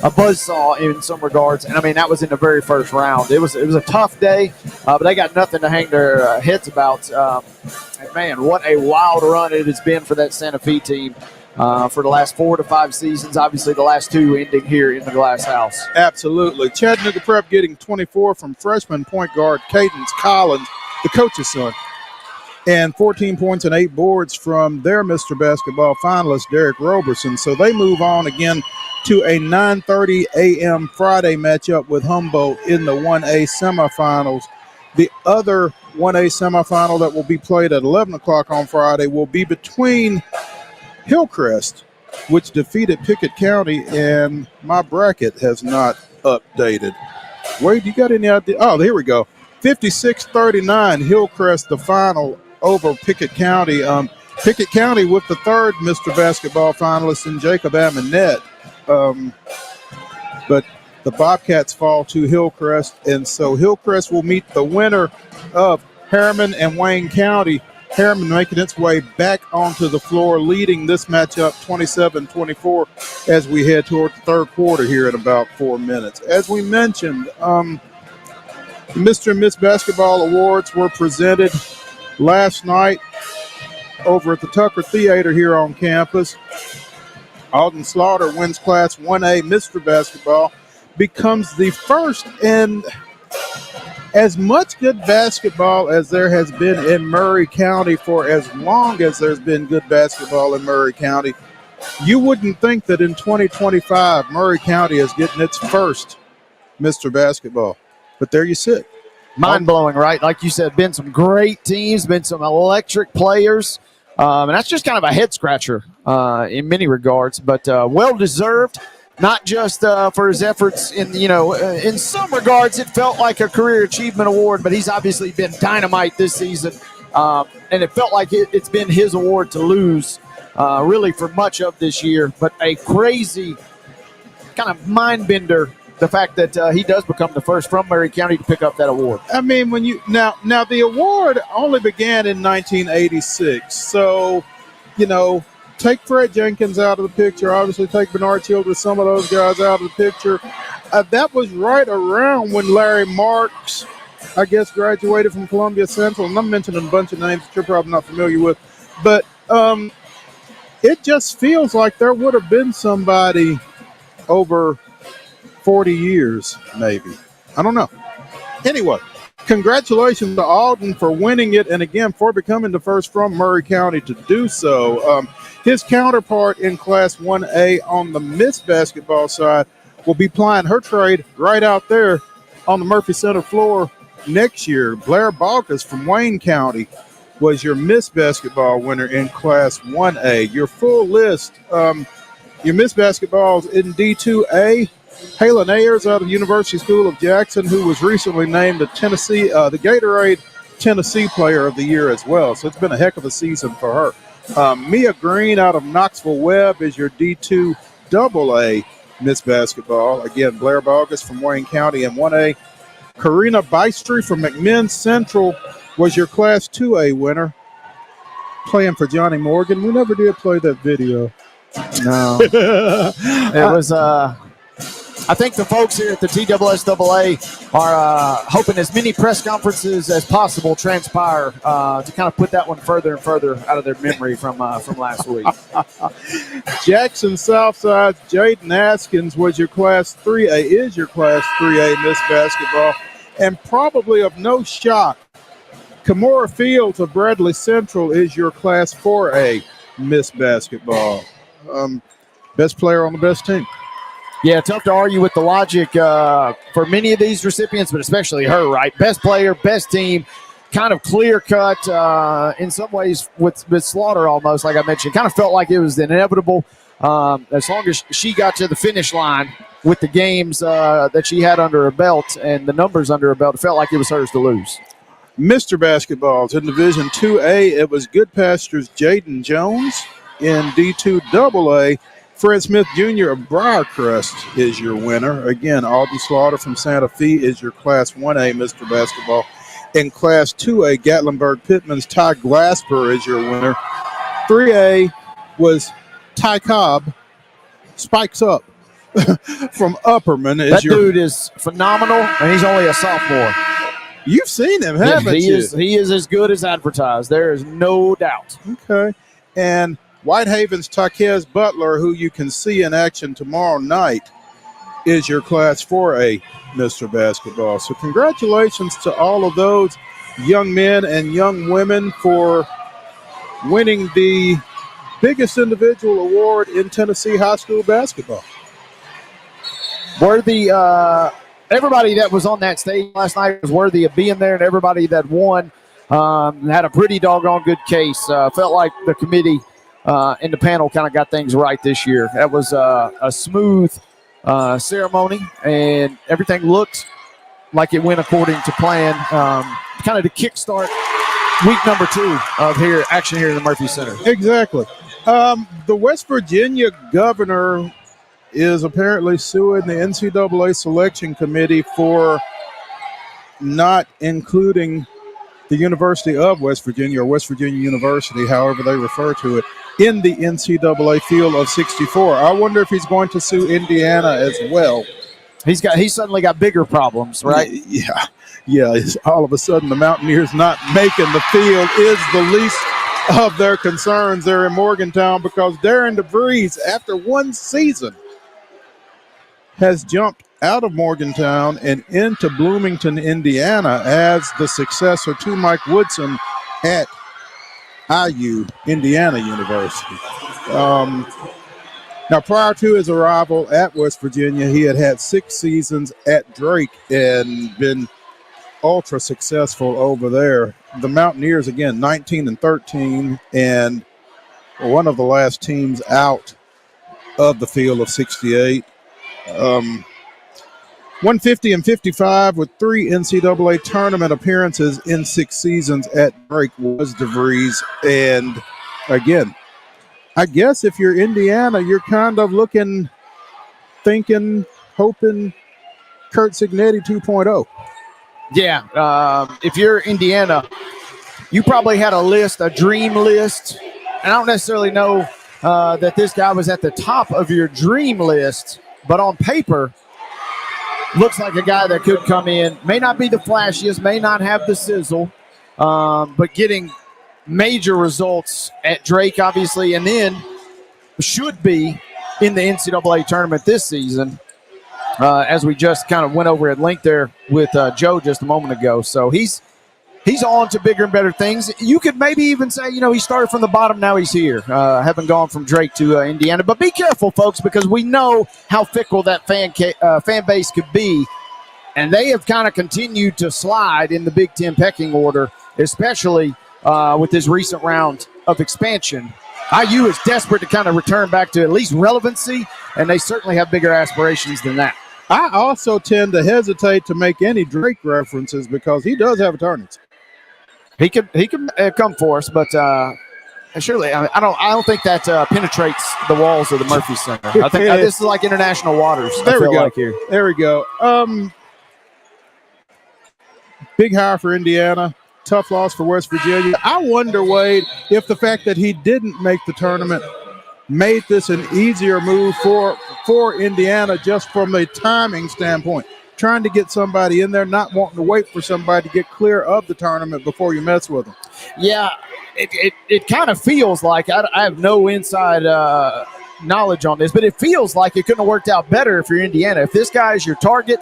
a buzzsaw in some regards. And, I mean, that was in the very first round. It was a tough day, but they got nothing to hang their heads about. And, man, what a wild run it has been for that Santa Fe team. For the last 4 to 5 seasons, obviously the last 2 ending here in the Glass House. Absolutely. Chattanooga Prep getting 24 from freshman point guard Cadence Collins, the coach's son, and 14 points and 8 boards from their Mr. Basketball finalist, Derek Roberson. So they move on again to a 9:30 a.m. Friday matchup with Humboldt in the 1A semifinals. The other 1A semifinal that will be played at 11 o'clock on Friday will be between Hillcrest, which defeated Pickett County, and my bracket has not updated. Wade, you got any idea? Oh, here we go. 56-39, Hillcrest the final over Pickett County. Pickett County with the third Mr. Basketball finalist in Jacob Amonette. But the Bobcats fall to Hillcrest, and so Hillcrest will meet the winner of Harriman and Wayne County. Harriman making its way back onto the floor, leading this matchup 27-24 as we head toward the third quarter here in about 4 minutes. As we mentioned, the Mr. and Miss Basketball Awards were presented last night over at the Tucker Theater here on campus. Alden Slaughter wins Class 1A Mr. Basketball, becomes the first in as much good basketball as there has been in Murray County for as long as there's been good basketball in Murray County. You wouldn't think that in 2025 Murray County is getting its first Mr. Basketball, but there you sit. Mind-blowing, right? Like you said, been some great teams, been some electric players, and that's just kind of a head-scratcher in many regards, but well-deserved. Not just for his efforts in some regards, it felt like a career achievement award, but he's obviously been dynamite this season. And it felt like it's been his award to lose really for much of this year, but a crazy kind of mind bender, the fact that he does become the first from Murray County to pick up that award. I mean, when you now the award only began in 1986. So, take Fred Jenkins out of the picture. Obviously, take Bernard Childress, some of those guys out of the picture. That was right around when Larry Marks, I guess, graduated from Columbia Central. And I'm mentioning a bunch of names that you're probably not familiar with. But it just feels like there would have been somebody over 40 years, maybe. I don't know. Anyway, congratulations to Alden for winning it, and again, for becoming the first from Murray County to do so. His counterpart in Class 1A on the Miss Basketball side will be plying her trade right out there on the Murphy Center floor next year. Blair Balkus from Wayne County was your Miss Basketball winner in Class 1A. Your full list, your Miss Basketballs in D2A, Halen Ayers out of the University School of Jackson, who was recently named the Gatorade Tennessee Player of the Year as well. So it's been a heck of a season for her. Mia Green out of Knoxville Webb is your D2 AA Miss Basketball. Again, Blair Balgus from Wayne County in 1A. Karina Bystry from McMinn Central was your Class 2A winner, playing for Johnny Morgan. We never did play that video. No. It was I think the folks here at the TSSAA are hoping as many press conferences as possible transpire to kind of put that one further and further out of their memory from last week. Jackson Southside Jaden Askins was your Class 3A, is your Class 3A Miss Basketball, and probably of no shock, Kimora Fields of Bradley Central is your Class 4A Miss Basketball. Best player on the best team. Yeah, tough to argue with the logic for many of these recipients, but especially her, right? Best player, best team, kind of clear cut in some ways with Slaughter almost, like I mentioned. Kind of felt like it was inevitable as long as she got to the finish line with the games that she had under her belt and the numbers under her belt. It felt like it was hers to lose. Mr. Basketballs in Division 2A, it was Goodpasture's Jaden Jones. In D2 AA, Fred Smith Jr. of Briarcrest is your winner. Again, Alden Slaughter from Santa Fe is your Class 1A Mr. Basketball. In Class 2A, Gatlinburg Pittman's Ty Glasper is your winner. 3A was Ty Cobb, Spikes Up from Upperman. That dude is phenomenal, and he's only a sophomore. You've seen him, haven't you? He is as good as advertised. There is no doubt. Okay. And Whitehaven's Taquez Butler, who you can see in action tomorrow night, is your Class 4A Mr. Basketball. So congratulations to all of those young men and young women for winning the biggest individual award in Tennessee high school basketball. Worthy, everybody that was on that stage last night was worthy of being there, and everybody that won had a pretty doggone good case. Felt like the committee and the panel kind of got things right this year. That was a smooth ceremony, and everything looked like it went according to plan. Kind of to kickstart week number 2 of action here in the Murphy Center. Exactly. The West Virginia governor is apparently suing the NCAA selection committee for not including the University of West Virginia, or West Virginia University, however they refer to it, in the NCAA field of 64. I wonder if he's going to sue Indiana as well. He's suddenly got bigger problems, right? Yeah. All of a sudden, the Mountaineers not making the field is the least of their concerns there in Morgantown, because Darren DeVries, after one season, has jumped out of Morgantown and into Bloomington, Indiana, as the successor to Mike Woodson at IU, Indiana University. Now, prior to his arrival at West Virginia, he had 6 seasons at Drake and been ultra successful over there. The Mountaineers, again, 19-13, and one of the last teams out of the field of 68. 150-55 with 3 NCAA tournament appearances in 6 seasons at Drake was DeVries. And again, I guess if you're Indiana, you're kind of looking, thinking, hoping Kurt Cignetti 2.0. Yeah, if you're Indiana, you probably had a dream list. And I don't necessarily know that this guy was at the top of your dream list, but on paper, looks like a guy that could come in. May not be the flashiest, may not have the sizzle, but getting major results at Drake, obviously, and then should be in the NCAA tournament this season. as we just kind of went over at length there with Joe just a moment ago. So he's on to bigger and better things. You could maybe even say, he started from the bottom, now he's here, having gone from Drake to Indiana. But be careful, folks, because we know how fickle that fan base could be. And they have kind of continued to slide in the Big Ten pecking order, especially with this recent round of expansion. IU is desperate to kind of return back to at least relevancy, and they certainly have bigger aspirations than that. I also tend to hesitate to make any Drake references because he does have attorneys. He could come for us, but surely I don't think that penetrates the walls of the Murphy Center. I think this is like international waters. There we go. There we go. Big hire for Indiana. Tough loss for West Virginia. I wonder, Wade, if the fact that he didn't make the tournament made this an easier move for Indiana just from a timing standpoint. Trying to get somebody in there, not wanting to wait for somebody to get clear of the tournament before you mess with them. Yeah, it kind of feels like, I have no inside knowledge on this, but it feels like it couldn't have worked out better if you're Indiana. If this guy is your target,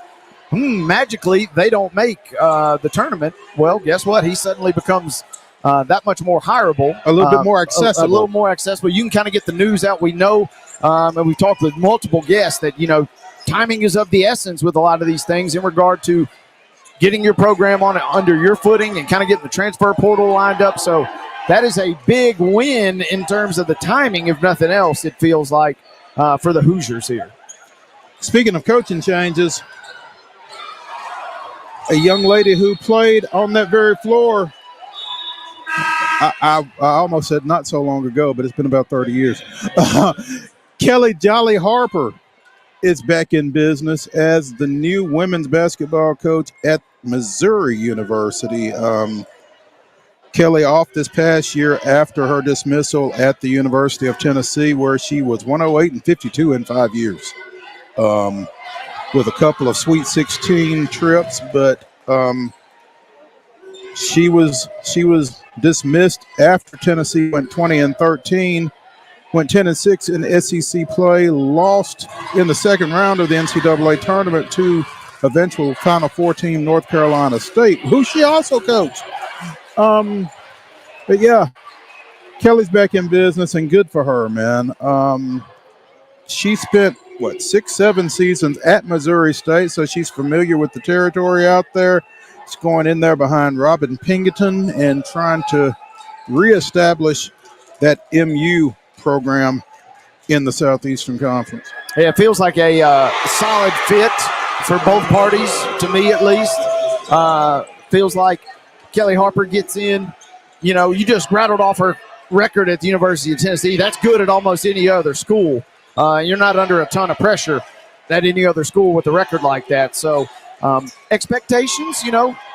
magically they don't make the tournament, well, guess what? He suddenly becomes that much more hireable. A little bit more accessible. A little more accessible. You can kind of get the news out. We know, and we've talked with multiple guests that, timing is of the essence with a lot of these things in regard to getting your program on under your footing and kind of getting the transfer portal lined up. So that is a big win in terms of the timing, if nothing else, it feels like, for the Hoosiers here. Speaking of coaching changes, a young lady who played on that very floor, I almost said not so long ago, but it's been about 30 years. Kelly Jolly Harper is back in business as the new women's basketball coach at Missouri University. Kelly off this past year after her dismissal at the University of Tennessee, where she was 108-52 in 5 years, with a couple of Sweet 16 trips, but she was dismissed after Tennessee went 20-13. Went 10-6 in SEC play, lost in the second round of the NCAA tournament to eventual Final Four team North Carolina State, who she also coached. But yeah, Kelly's back in business, and good for her, man. She spent 6-7 seasons at Missouri State, so she's familiar with the territory out there. She's going in there behind Robin Pinkerton and trying to reestablish that MU program in the Southeastern Conference. Yeah, it feels like a solid fit for both parties, to me at least. Feels like Kelly Harper gets in. You just rattled off her record at the University of Tennessee. That's good at almost any other school. You're not under a ton of pressure at any other school with a record like that. So expectations,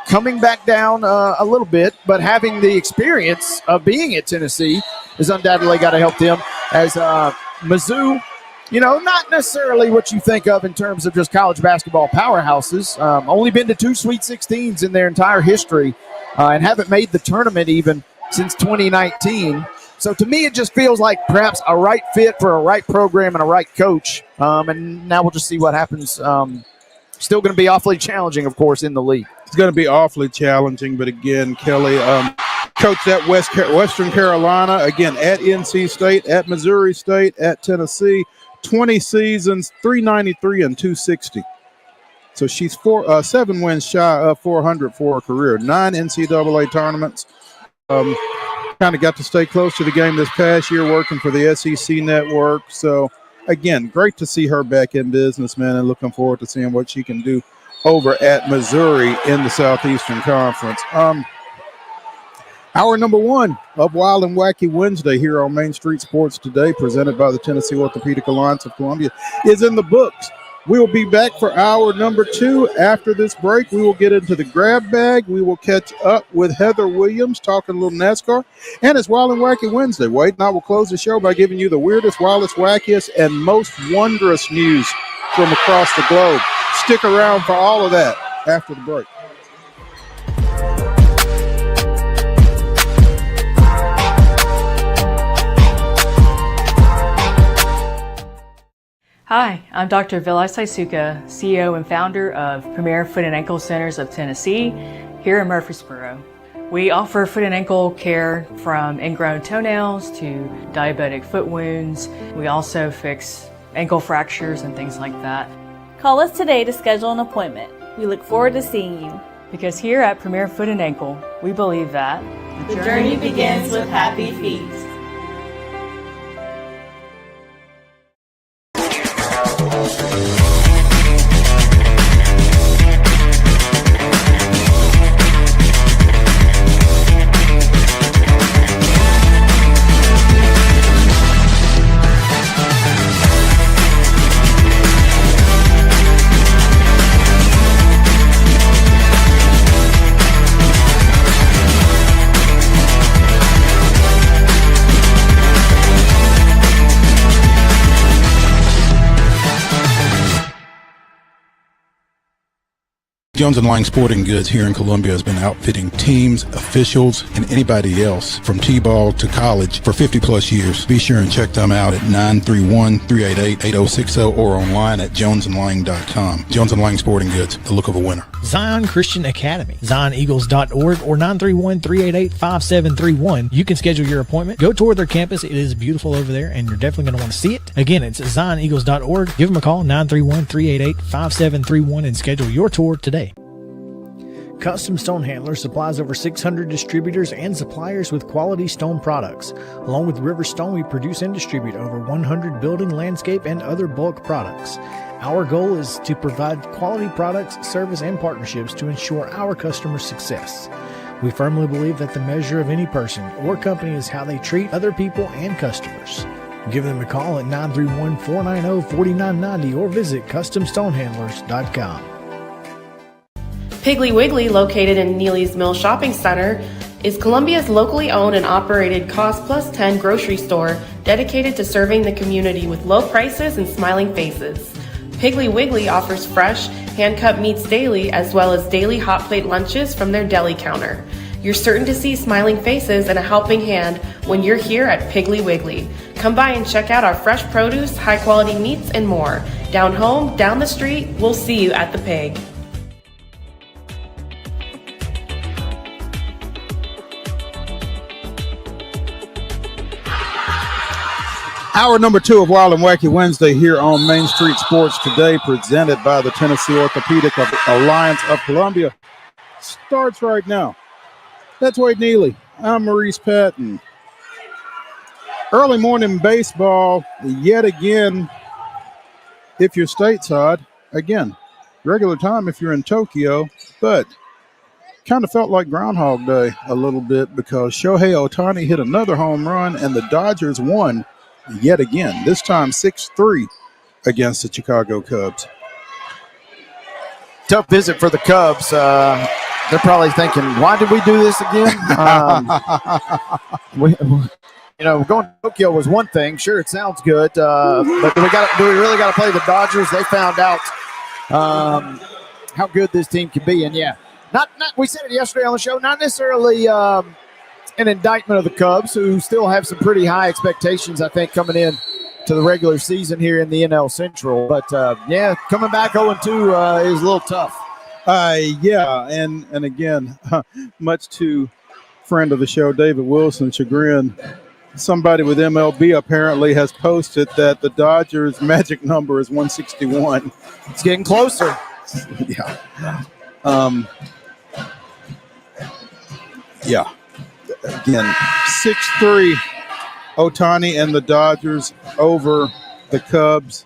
coming back down a little bit, but having the experience of being at Tennessee is undoubtedly got to help them. As Mizzou, not necessarily what you think of in terms of just college basketball powerhouses. Only been to 2 Sweet 16s in their entire history and haven't made the tournament even since 2019. So to me, it just feels like perhaps a right fit for a right program and a right coach. And now we'll just see what happens. Still going to be awfully challenging, of course, in the league. It's going to be awfully challenging, but again, Kelly coached at Western Carolina, again at NC State, at Missouri State, at Tennessee, 20 seasons, 393 and 260. So she's 7 wins shy of 400 for her career, 9 NCAA tournaments. Kind of got to stay close to the game this past year, working for the SEC network. So again, great to see her back in business, man, and looking forward to seeing what she can do over at Missouri in the Southeastern Conference. Hour number 1 of Wild and Wacky Wednesday here on Main Street Sports Today, presented by the Tennessee Orthopedic Alliance of Columbia, is in the books. We will be back for hour number 2. After this break, we will get into the grab bag. We will catch up with Heather Williams, talking a little NASCAR. And it's Wild and Wacky Wednesday. Wade and I will close the show by giving you the weirdest, wildest, wackiest, and most wondrous news from across the globe. Stick around for all of that after the break. Hi, I'm Dr. Vilay Saisuka, CEO and founder of Premier Foot and Ankle Centers of Tennessee here in Murfreesboro. We offer foot and ankle care from ingrown toenails to diabetic foot wounds. We also fix ankle fractures and things like that. Call us today to schedule an appointment. We look forward to seeing you. Because here at Premier Foot and Ankle, we believe that the journey begins with happy feet. Jones & Lang Sporting Goods here in Columbia has been outfitting teams, officials, and anybody else from T-ball to college for 50 plus years. Be sure and check them out at 931-388-8060 or online at jonesandlang.com. Jones & Lang Sporting Goods, the look of a winner. Zion Christian Academy, zioneagles.org or 931-388-5731. You can schedule your appointment. Go tour their campus. It is beautiful over there, and you're definitely going to want to see it. Again, it's zioneagles.org. Give them a call, 931-388-5731, and schedule your tour today. Custom Stone Handler supplies over 600 distributors and suppliers with quality stone products. Along with River Stone, we produce and distribute over 100 building, landscape, and other bulk products. Our goal is to provide quality products, service, and partnerships to ensure our customers' success. We firmly believe that the measure of any person or company is how they treat other people and customers. Give them a call at 931-490-4990 or visit CustomStonehandlers.com. Piggly Wiggly, located in Neely's Mill Shopping Center, is Columbia's locally owned and operated Cost Plus 10 grocery store dedicated to serving the community with low prices and smiling faces. Piggly Wiggly offers fresh, hand-cut meats daily as well as daily hot plate lunches from their deli counter. You're certain to see smiling faces and a helping hand when you're here at Piggly Wiggly. Come by and check out our fresh produce, high-quality meats, and more. Down home, down the street, we'll see you at the Pig. Hour number 2 of Wild and Wacky Wednesday here on Main Street Sports Today, presented by the Tennessee Orthopedic Alliance of Columbia, starts right now. That's Wade Neely. I'm Maurice Patton. Early morning baseball, yet again, if you're stateside, again, regular time if you're in Tokyo, but kind of felt like Groundhog Day a little bit because Shohei Ohtani hit another home run and the Dodgers won yet again, this time 6-3 against the Chicago Cubs. Tough visit for the Cubs. They're probably thinking, why did we do this again? Going to Tokyo was one thing. Sure, it sounds good, but do we really got to play the Dodgers? They found out how good this team can be, and yeah, not we said it yesterday on the show, not necessarily an indictment of the Cubs, who still have some pretty high expectations, I think, coming in to the regular season here in the NL Central. But, coming back 0-2 is a little tough. And again, much to friend of the show, David Wilson's chagrin, somebody with MLB apparently has posted that the Dodgers' magic number is 161. It's getting closer. Yeah. Again, 6-3 Ohtani and the Dodgers over the Cubs.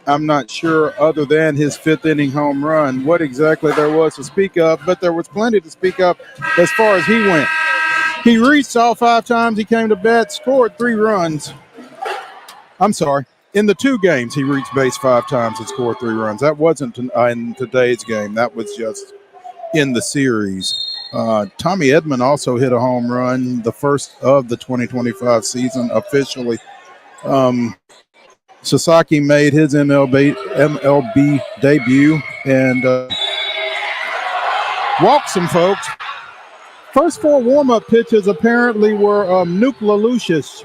I'm not sure, other than his 5th inning home run, what exactly there was to speak of, but there was plenty to speak of as far as he went. He reached all 5 times he came to bat, scored 3 runs. I'm sorry. In the 2 games, he reached base 5 times and scored 3 runs. That wasn't in today's game. That was just in the series. Tommy Edman also hit a home run, the first of the 2025 season officially. Sasaki made his MLB debut and walked some folks. First 4 warm-up pitches apparently were Nuke LaLucious.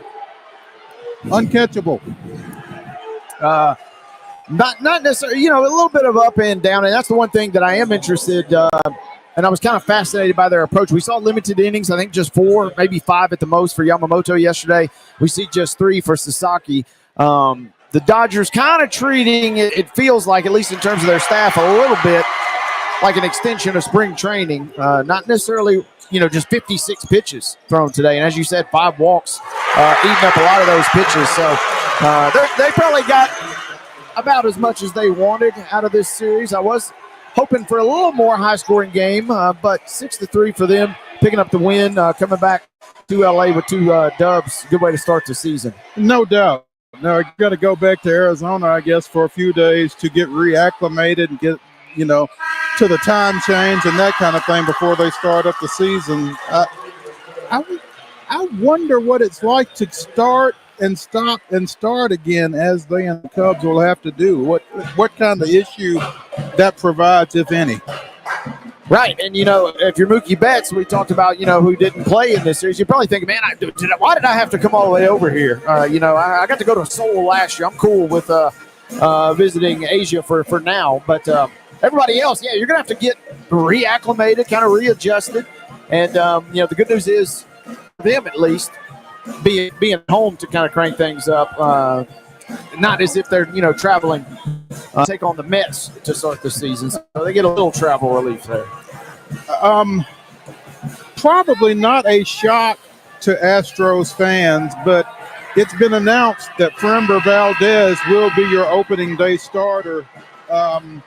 Uncatchable. Not necessarily, a little bit of up and down, and that's the one thing that I am interested. And I was kind of fascinated by their approach. We saw limited innings, I think just 4, maybe 5 at the most for Yamamoto yesterday. We see just 3 for Sasaki. The Dodgers kind of treating it feels like, at least in terms of their staff, a little bit like an extension of spring training. Not necessarily, just 56 pitches thrown today. And as you said, 5 walks, eating up a lot of those pitches. So they probably got about as much as they wanted out of this series. I was hoping for a little more high-scoring game, but 6-3 for them, picking up the win, coming back to L.A. with 2 dubs. Good way to start the season. No doubt. Now, I got to go back to Arizona, I guess, for a few days to get reacclimated and get, to the time change and that kind of thing before they start up the season. I wonder what it's like to start and stop and start again, as they and the Cubs will have to do. What kind of issue that provides, if any? Right, and if you're Mookie Betts, we talked about who didn't play in this series. You're probably thinking, man, why did I have to come all the way over here? I got to go to Seoul last year. I'm cool with visiting Asia for now, but everybody else, you're gonna have to get reacclimated, kind of readjusted, and the good news is, for them at least, being home to kind of crank things up. Not as if they're traveling take on the Mets to start the season, so they get a little travel relief there. Probably not a shock to Astros fans, but it's been announced that Framber Valdez will be your opening day starter. I'm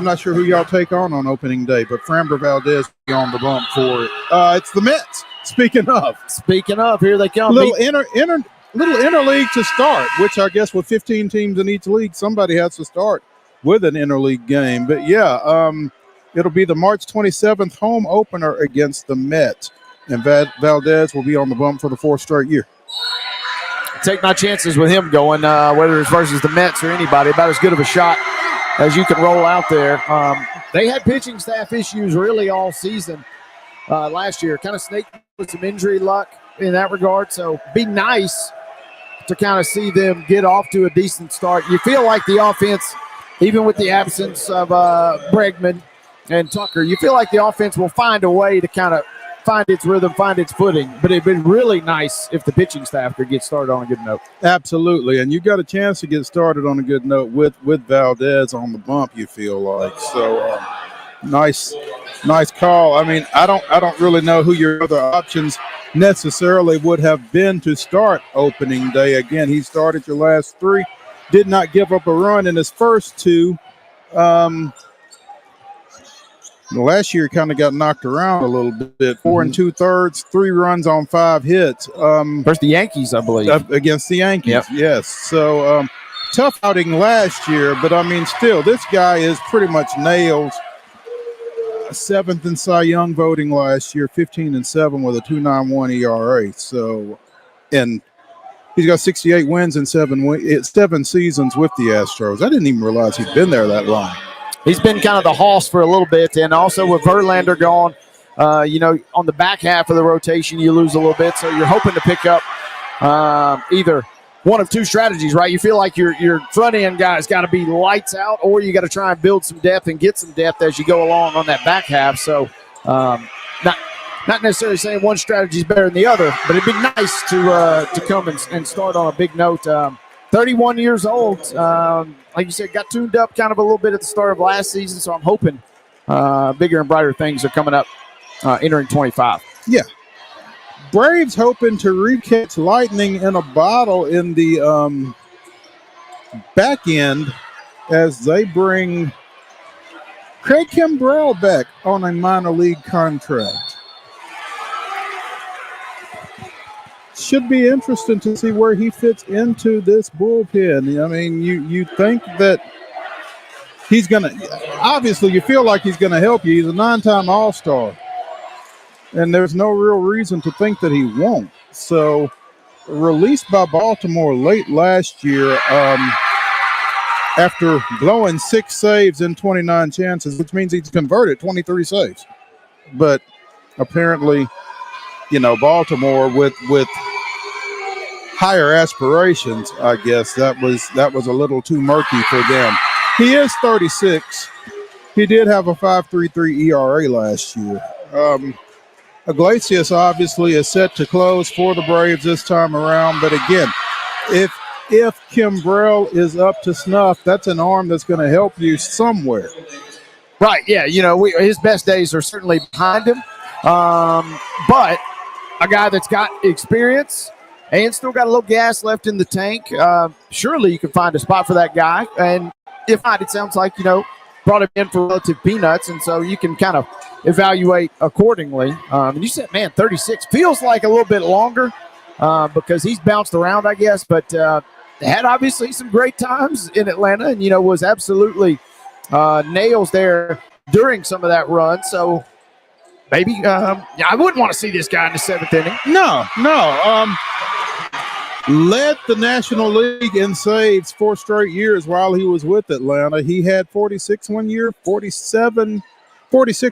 not sure who y'all take on opening day, but Framber Valdez will be on the bump for it. It's the Mets. Speaking of, here they come. Little interleague to start, which I guess with 15 teams in each league, somebody has to start with an interleague game. But it'll be the March 27th home opener against the Mets, and Valdez will be on the bump for the 4th straight year. Take my chances with him going, whether it's versus the Mets or anybody, about as good of a shot as you can roll out there. They had pitching staff issues really all season last year, kind of snaked with some injury luck in that regard. So be nice to kind of see them get off to a decent start. You feel like the offense, even with the absence of Bregman and Tucker, you feel like the offense will find a way to kind of find its rhythm, find its footing. But it'd be really nice if the pitching staff could get started on a good note. Absolutely, and you got a chance to get started on a good note with Valdez on the bump, you feel like. So nice call. I mean, I don't really know who your other options necessarily would have been to start opening day. Again, he started your last 3, did not give up a run in his first 2. Last year, he kind of got knocked around a little bit. 4 2/3, 3 runs on 5 hits. Versus the Yankees, I believe. Against the Yankees, yep. Yes. So tough outing last year, but I mean, still, this guy is pretty much nails. 7th in Cy Young voting last year, 15-7 with a 2.91 ERA. So, and he's got 68 wins in 7 seasons with the Astros. I didn't even realize he'd been there that long. He's been kind of the hoss for a little bit, and also with Verlander gone, on the back half of the rotation, you lose a little bit. So you're hoping to pick up either one of 2 strategies, right? You feel like your front end guys got to be lights out, or you got to try and build some depth and get some depth as you go along on that back half. So not necessarily saying one strategy is better than the other, but it'd be nice to come and start on a big note. 31 years old, like you said, got tuned up kind of a little bit at the start of last season. So I'm hoping bigger and brighter things are coming up entering 25. Yeah. Braves hoping to recatch lightning in a bottle in the back end as they bring Craig Kimbrell back on a minor league contract. Should be interesting to see where he fits into this bullpen. I mean, you think that he's going to – obviously you feel like he's going to help you. He's a 9-time All-Star. And there's no real reason to think that he won't. So, released by Baltimore late last year after blowing 6 saves in 29 chances, which means he's converted 23 saves. But apparently, Baltimore with higher aspirations, I guess. That was a little too murky for them. He is 36. He did have a 5.33 ERA last year. Iglesias obviously is set to close for the Braves this time around. But again, if Kimbrell is up to snuff, that's an arm that's going to help you somewhere. Right, yeah. His best days are certainly behind him. But a guy that's got experience and still got a little gas left in the tank, surely you can find a spot for that guy. And if not, it sounds like, brought him in for relative peanuts, and so you can kind of evaluate accordingly. And you said, man, 36 feels like a little bit longer because he's bounced around, I guess, but had obviously some great times in Atlanta and, was absolutely nails there during some of that run. So maybe I wouldn't want to see this guy in the 7th inning. No. Led the National League in saves 4 straight years while he was with Atlanta. He had 46 one year, 46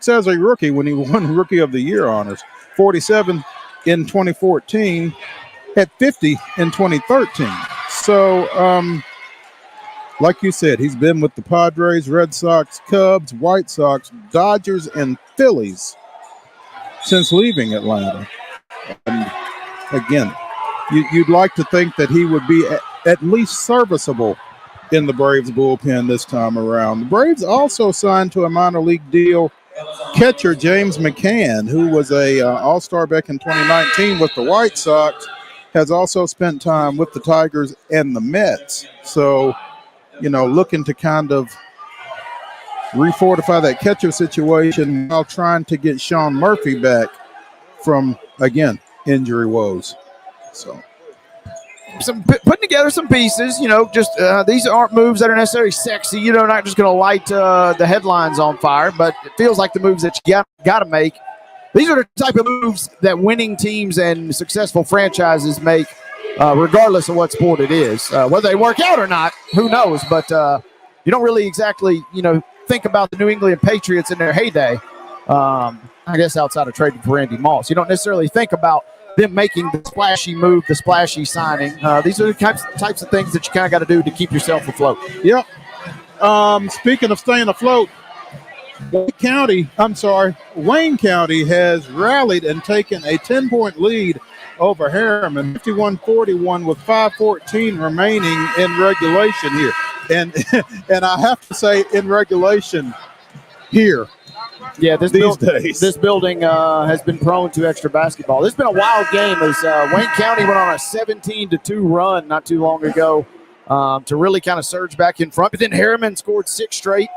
as a rookie when he won Rookie of the Year honors, 47 in 2014, had 50 in 2013. So, like you said, he's been with the Padres, Red Sox, Cubs, White Sox, Dodgers, and Phillies since leaving Atlanta. And again, you'd like to think that he would be at least serviceable in the Braves bullpen this time around. The Braves also signed to a minor league deal catcher James McCann, who was a all-star back in 2019 with the White Sox, has also spent time with the Tigers and the Mets. So, looking to kind of refortify that catcher situation while trying to get Sean Murphy back from, again, injury woes. So, putting together some pieces, these aren't moves that are necessarily sexy. Not just going to light the headlines on fire, but it feels like the moves that you got to make. These are the type of moves that winning teams and successful franchises make, regardless of what sport it is. Whether they work out or not, who knows? But you don't really exactly, think about the New England Patriots in their heyday. I guess outside of trading for Randy Moss, you don't necessarily think about them making the splashy move, the splashy signing. These are the types of things that you kind of got to do to keep yourself afloat. Yep. Speaking of staying afloat, Wayne County has rallied and taken a 10-point lead over Harriman, 51-41 with 5:14 remaining in regulation here. And I have to say, in regulation here. Yeah, this days. This building has been prone to extra basketball. This has been a wild game as Wayne County went on a 17-2 run not too long ago to really kind of surge back in front. But then Harriman scored 6 straight.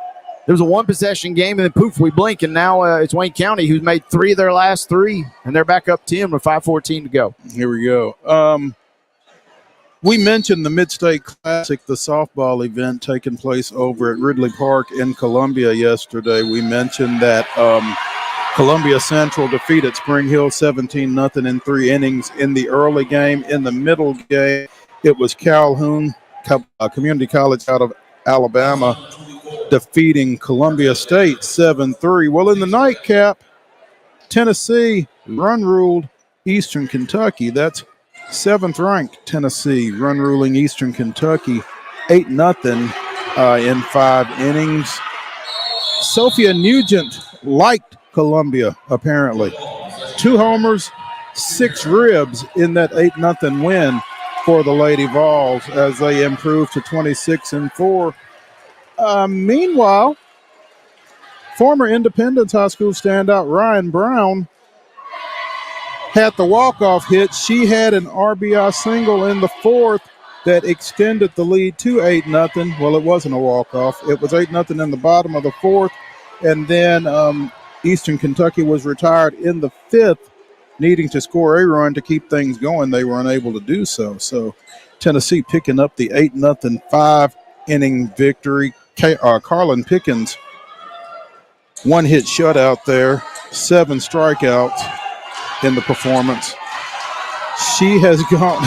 There was a 1-possession game, and then poof, we blink, and now it's Wayne County who's made 3 of their last 3, and they're back up 10 with 5:14 to go. Here we go. We mentioned the Mid-State Classic, the softball event taking place over at Ridley Park in Columbia yesterday. We mentioned that Columbia Central defeated Spring Hill 17-0 in 3 innings in the early game. In the middle game, it was Calhoun Community College out of Alabama defeating Columbia State 7-3. Well, in the nightcap, Tennessee run-ruled Eastern Kentucky. That's 7th-ranked Tennessee run-ruling Eastern Kentucky 8-0 in 5 innings. Sophia Nugent liked Columbia, apparently. 2 homers, 6 ribs in that 8-0 win for the Lady Vols as they improved to 26-4. Meanwhile, former Independence High School standout Ryan Brown had the walk-off hit. She had an RBI single in the 4th that extended the lead to 8-0. Well, it wasn't a walk-off. It was 8-0 in the bottom of the 4th. And then Eastern Kentucky was retired in the 5th, needing to score a run to keep things going. They were unable to do so. So Tennessee picking up the 8-0 5-inning victory. Carlin Pickens, 1-hit shutout there, 7 strikeouts in the performance. She has gone,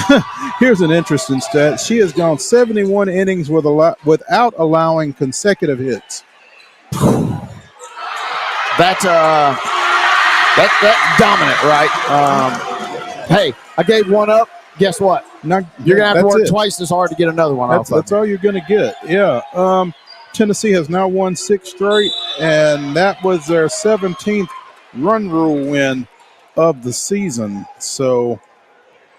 here's an interesting stat, she has gone 71 innings without allowing consecutive hits. That's dominant, right? Hey, I gave one up. Guess what? You're going to have to work twice as hard to get another one off. That's all you're going to get. Yeah. Tennessee has now won 6 straight, and that was their 17th run rule win of the season. So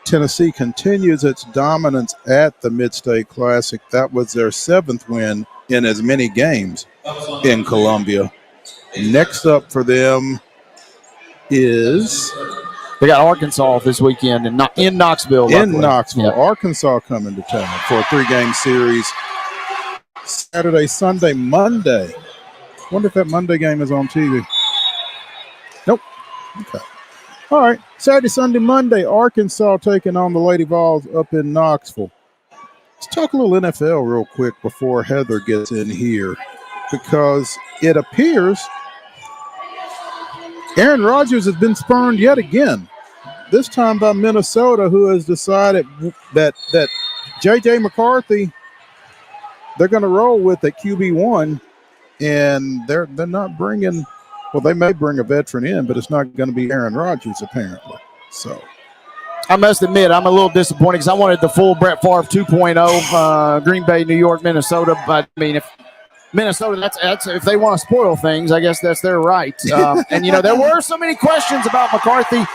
Tennessee continues its dominance at the Mid-State Classic. That was their 7th win in as many games in Columbia. Next up for them is... They got Arkansas this weekend in Knoxville. In Knoxville. Yep. Arkansas coming to town for a 3-game series. Saturday, Sunday, Monday. Wonder if that Monday game is on TV. Nope. Okay. All right. Saturday, Sunday, Monday. Arkansas taking on the Lady Vols up in Knoxville. Let's talk a little NFL real quick before Heather gets in here, because it appears Aaron Rodgers has been spurned yet again. This time by Minnesota, who has decided that J.J. McCarthy, they're going to roll with at QB1, and they're not bringing – well, they may bring a veteran in, but it's not going to be Aaron Rodgers apparently. So I must admit, I'm a little disappointed because I wanted the full Brett Favre 2.0, Green Bay, New York, Minnesota. But, I mean, if Minnesota, that's if they want to spoil things, I guess that's their right. And, there were so many questions about McCarthy,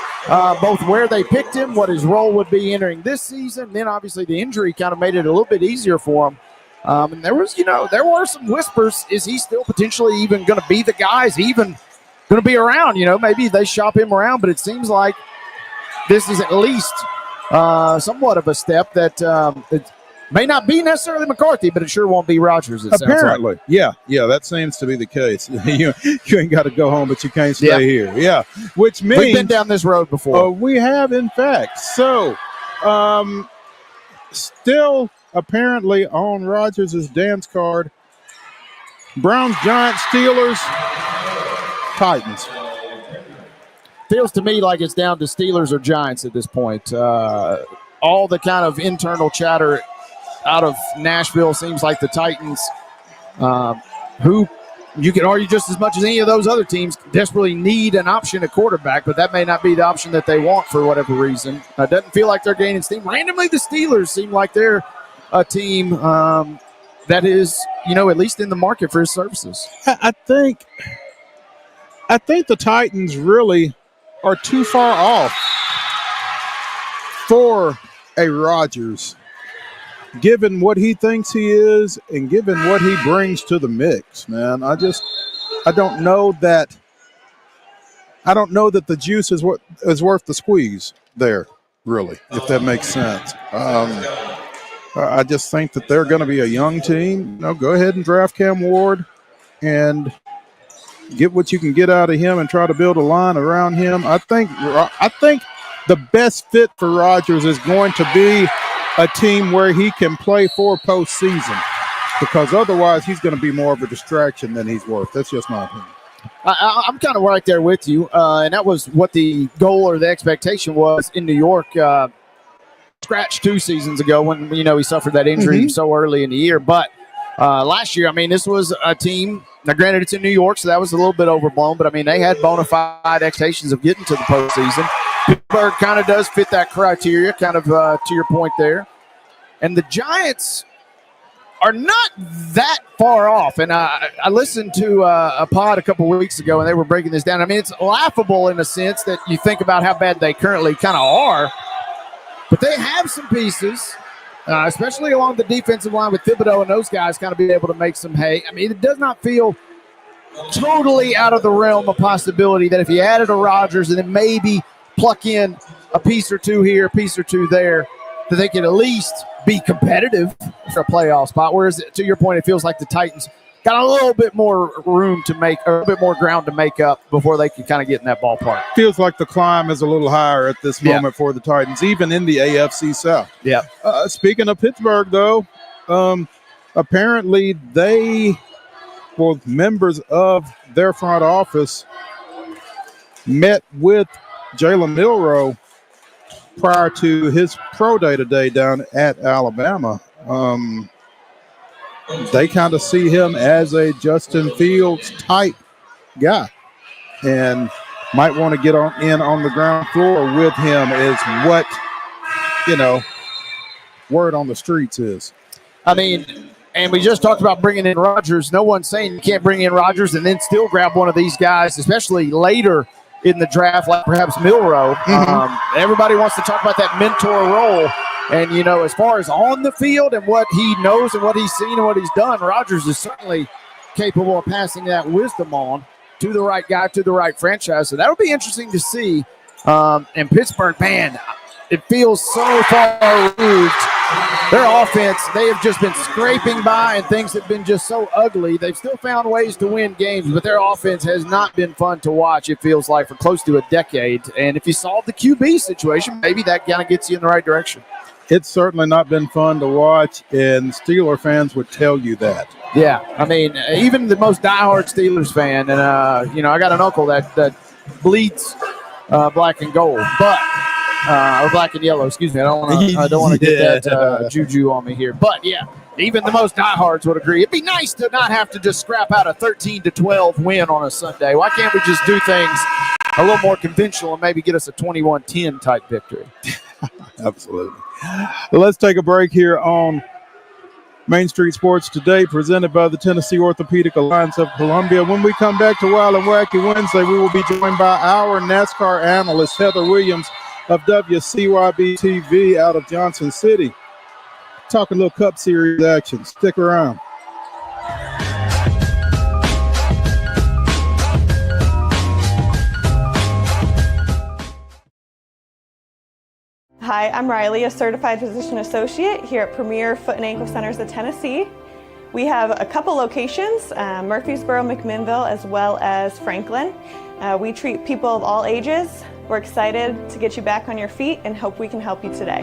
both where they picked him, what his role would be entering this season. Then, obviously, the injury kind of made it a little bit easier for him. And there were some whispers. Is he still potentially even going to be the guy? Is he even going to be around? Maybe they shop him around, but it seems like this is at least somewhat of a step that it may not be necessarily McCarthy, but it sure won't be Rodgers. Apparently. Like. Yeah, that seems to be the case. you ain't got to go home, but you can't stay here. Yeah, which means we've been down this road before. We have, in fact. So, still apparently on Rodgers' dance card, Browns, Giants, Steelers, Titans. Feels to me like it's down to Steelers or Giants at this point. All the kind of internal chatter out of Nashville seems like the Titans, who you can argue just as much as any of those other teams, desperately need an option at quarterback, but that may not be the option that they want for whatever reason. It doesn't feel like they're gaining steam. Randomly, the Steelers seem like they're a team that is, at least in the market for his services. I think the Titans really are too far off for a Rodgers, given what he thinks he is and given what he brings to the mix, man. I don't know that the juice is worth the squeeze there, really, if that makes sense. I just think that they're going to be a young team. Go ahead and draft Cam Ward and get what you can get out of him and try to build a line around him. I think the best fit for Rodgers is going to be a team where he can play for postseason, because otherwise he's going to be more of a distraction than he's worth. That's just my opinion. I'm kind of right there with you, and that was what the goal or the expectation was in New York. Scratch 2 seasons ago when he suffered that injury so early in the year. But last year, this was a team. Now, granted, it's in New York, so that was a little bit overblown. But they had bona fide expectations of getting to the postseason. Pittsburgh kind of does fit that criteria, kind of to your point there. And the Giants are not that far off. And I listened to a pod a couple weeks ago, and they were breaking this down. It's laughable in a sense that you think about how bad they currently kind of are. But they have some pieces, especially along the defensive line with Thibodeau and those guys kind of being able to make some hay. It does not feel totally out of the realm of possibility that if you added a Rodgers and then maybe pluck in a piece or two here, a piece or two there, that they could at least be competitive for a playoff spot. Whereas, to your point, it feels like the Titans got a little bit more room to make, or a bit more ground to make up before they can kind of get in that ballpark. Feels like the climb is a little higher at this moment for the Titans, even in the AFC South. Yeah. Speaking of Pittsburgh, though, apparently members of their front office met with Jalen Milroe prior to his pro day today down at Alabama. They kind of see him as a Justin Fields type guy and might want to get in on the ground floor with him, is what, word on the streets is. I mean, and we just talked about bringing in Rodgers. No one's saying you can't bring in Rodgers and then still grab one of these guys, especially later in the draft, like perhaps Milroe. Everybody wants to talk about that mentor role. And, you know, as far as on the field and what he knows and what he's seen and what he's done, Rodgers is certainly capable of passing that wisdom on to the right guy, to the right franchise. So that'll be interesting to see. And Pittsburgh, man, it feels so far removed. Their offense, they have just been scraping by, and things have been just so ugly. They've still found ways to win games, but their offense has not been fun to watch, it feels like, for close to a decade. And if you solve the QB situation, maybe that kind of gets you in the right direction. It's certainly not been fun to watch, and Steeler fans would tell you that. Yeah, I mean, even the most diehard Steelers fan, and, you know, I got an uncle that bleeds black and gold, but or black and yellow, excuse me. I don't want to get that juju on me here. But, yeah, even the most diehards would agree. It'd be nice to not have to just scrap out a 13-12 win on a Sunday. Why can't we just do things a little more conventional and maybe get us a 21-10 type victory? Absolutely. Let's take a break here on Main Street Sports Today, presented by the Tennessee Orthopedic Alliance of Columbia. When we come back to Wild and Wacky Wednesday, we will be joined by our NASCAR analyst, Heather Williams of WCYB-TV out of Johnson City. Talking a little Cup Series action. Stick around. Hi, I'm Riley, a certified physician associate here at Premier Foot and Ankle Centers of Tennessee. We have a couple locations, Murfreesboro, McMinnville, as well as Franklin. We treat people of all ages. We're excited to get you back on your feet and hope we can help you today.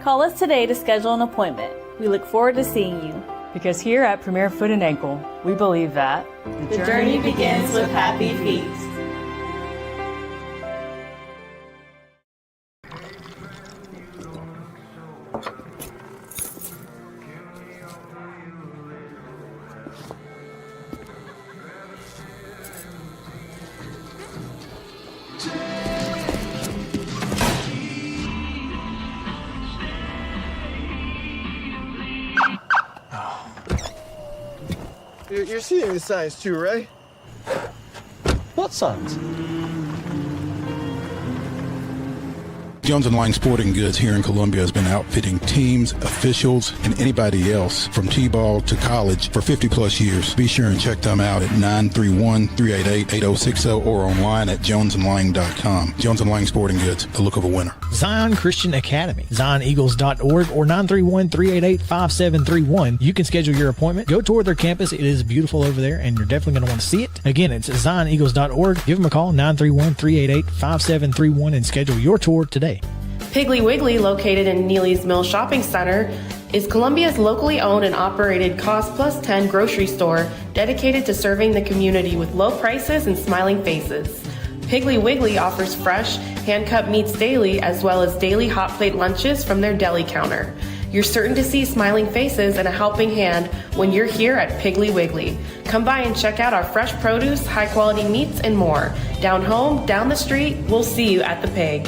Call us today to schedule an appointment. We look forward to seeing you. Because here at Premier Foot and Ankle, we believe that the journey begins with happy feet. You're seeing the signs too, right? What signs? Jones & Lang Sporting Goods here in Columbia has been outfitting teams, officials, and anybody else from T-ball to college for 50-plus years. Be sure and check them out at 931-388-8060 or online at jonesandlang.com. Jones & Lang Sporting Goods, the look of a winner. Zion Christian Academy, zioneagles.org or 931-388-5731. You can schedule your appointment. Go tour their campus. It is beautiful over there, and you're definitely going to want to see it. Again, it's zioneagles.org. Give them a call, 931-388-5731, and schedule your tour today. Piggly Wiggly, located in Neely's Mill Shopping Center, is Columbia's locally owned and operated Cost Plus 10 grocery store dedicated to serving the community with low prices and smiling faces. Piggly Wiggly offers fresh, hand-cut meats daily, as well as daily hot plate lunches from their deli counter. You're certain to see smiling faces and a helping hand when you're here at Piggly Wiggly. Come by and check out our fresh produce, high-quality meats, and more. Down home, down the street, we'll see you at the Pig.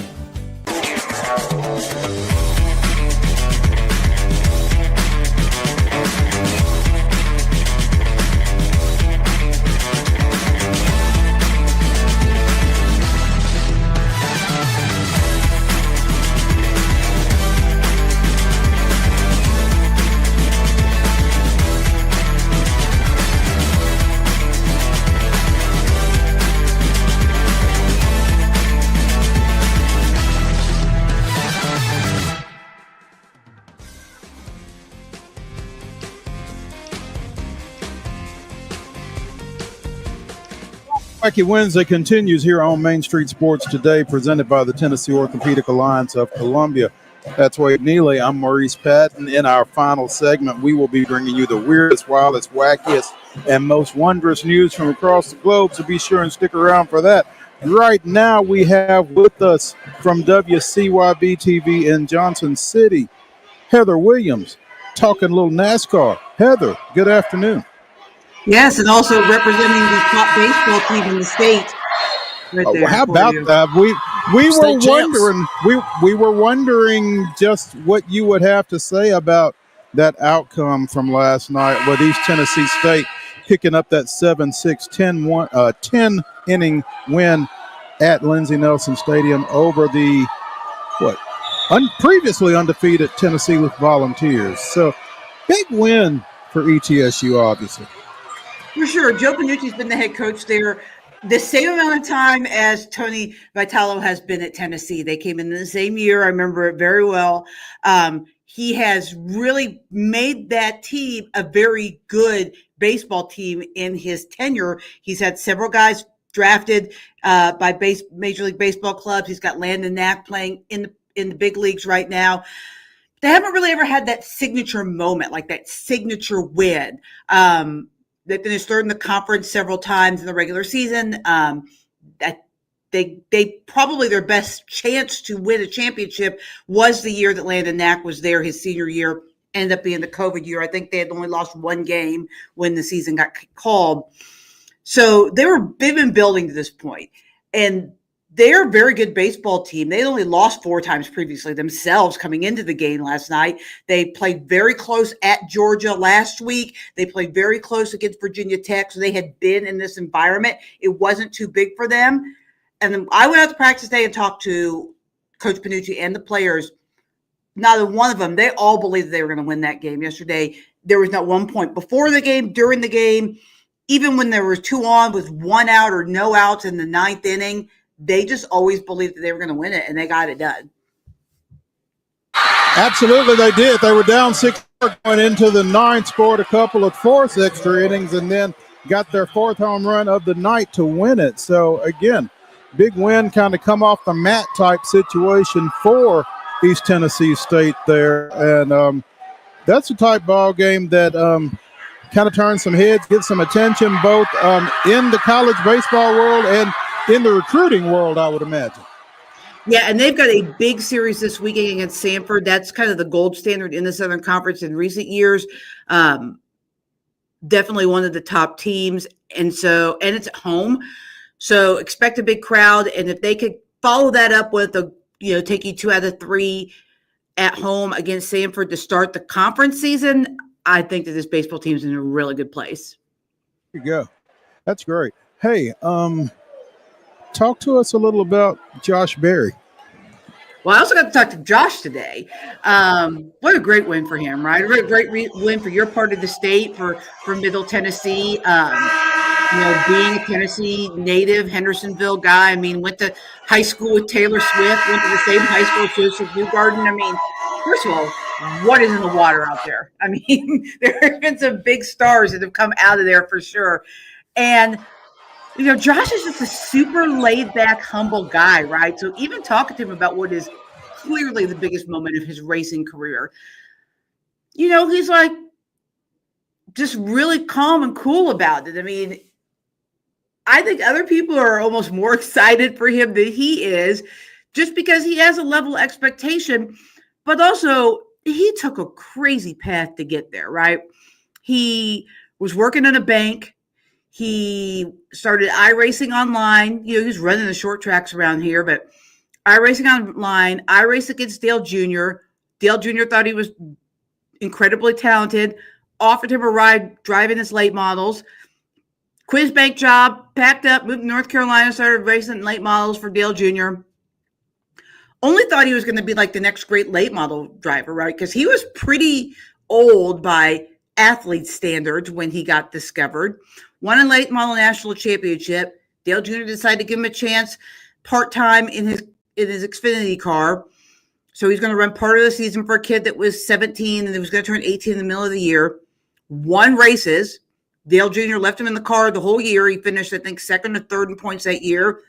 Wacky Wednesday continues here on Main Street Sports Today, presented by the Tennessee Orthopedic Alliance of Columbia. That's Wade Neely. I'm Maurice Patton. In our final segment, we will be bringing you the weirdest, wildest, wackiest, and most wondrous news from across the globe, so be sure and stick around for that. Right now, we have with us from WCYB-TV in Johnson City, Heather Williams, talking a little NASCAR. Heather, good afternoon. Yes, and also representing the top baseball team in the state. Right there how about that? We were state champs. wondering, we were wondering just what you would have to say about that outcome from last night with East Tennessee State picking up that 7-6, 10-inning win at Lindsey Nelson Stadium over the, previously undefeated Tennessee with Volunteers. So, big win for ETSU, obviously. For sure. Joe Panucci's been the head coach there the same amount of time as Tony Vitello has been at Tennessee. They came in the same year. I remember it very well. He has really made that team a very good baseball team in his tenure. He's had several guys drafted by Major League Baseball clubs. He's got Landon Knack playing in the big leagues right now. They haven't really ever had that signature moment, like that signature win. They finished third in the conference several times in the regular season. They probably their best chance to win a championship was the year that Landon Knack was there, his senior year, ended up being the COVID year. I think they had only lost one game when the season got called. So they've been building to this point. And they're a very good baseball team. They had only lost 4 times previously themselves coming into the game last night. They played very close at Georgia last week. They played very close against Virginia Tech. So they had been in this environment. It wasn't too big for them. And then I went out to practice day and talked to Coach Panucci and the players. Neither one of them, they all believed they were going to win that game yesterday. There was not one point before the game, during the game, even when there was 2 on with 1 out or no outs in the 9th inning. They just always believed that they were going to win it, and they got it done. Absolutely, they did. They were down 6 going into the 9th, scored a couple of 4th extra innings, and then got their 4th home run of the night to win it. So, again, big win, kind of come off the mat type situation for East Tennessee State there. And that's a type ball game that kind of turns some heads, gets some attention both in the college baseball world and in the recruiting world, I would imagine. Yeah, and they've got a big series this weekend against Samford. That's kind of the gold standard in the Southern Conference in recent years. Definitely one of the top teams. And it's at home. So expect a big crowd. And if they could follow that up with taking 2 out of 3 at home against Samford to start the conference season, I think that this baseball team is in a really good place. There you go. That's great. Hey, talk to us a little about Josh Berry. Well, I also got to talk to Josh today. What a great win for him, right? A great win for your part of the state, for Middle Tennessee. Being a Tennessee native, Hendersonville guy. I mean, went to high school with Taylor Swift, went to the same high school as Joseph Newgarden. I mean, first of all, what is in the water out there? I mean, there have been some big stars that have come out of there for sure. And Josh is just a super laid-back, humble guy, right? So even talking to him about what is clearly the biggest moment of his racing career, he's like just really calm and cool about it. I mean, I think other people are almost more excited for him than he is, just because he has a level of expectation, but also he took a crazy path to get there, right? He was working in a bank. He started iRacing online. He was running the short tracks around here, but iRacing online, iRaced against Dale Jr. Dale Jr. thought he was incredibly talented, offered him a ride driving his late models, quit his bank job, packed up, moved to North Carolina, started racing late models for Dale Jr. Only thought he was going to be like the next great late model driver, right? Because he was pretty old by athlete standards when he got discovered. Won a late model national championship. Dale Jr. decided to give him a chance part-time in his Xfinity car. So he's going to run part of the season for a kid that was 17 and he was going to turn 18 in the middle of the year. Won races. Dale Jr. left him in the car the whole year. He finished, I think, 2nd or 3rd in points that year.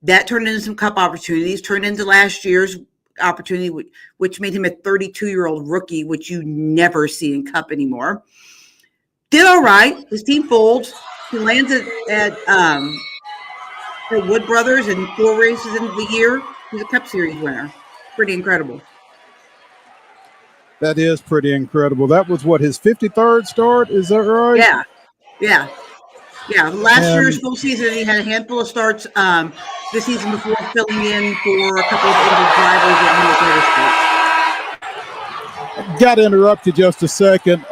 That turned into some cup opportunities, turned into last year's opportunity, which made him a 32-year-old rookie, which you never see in cup anymore. Did all right. His team folds. He lands at Wood Brothers in 4 races into the year. He's a Cup Series winner. Pretty incredible. That is pretty incredible. That was his 53rd start. Is that right? Yeah. Yeah, last year's full season, he had a handful of starts this season before filling in for a couple of injured drivers at Motorsports. Got interrupted just a second.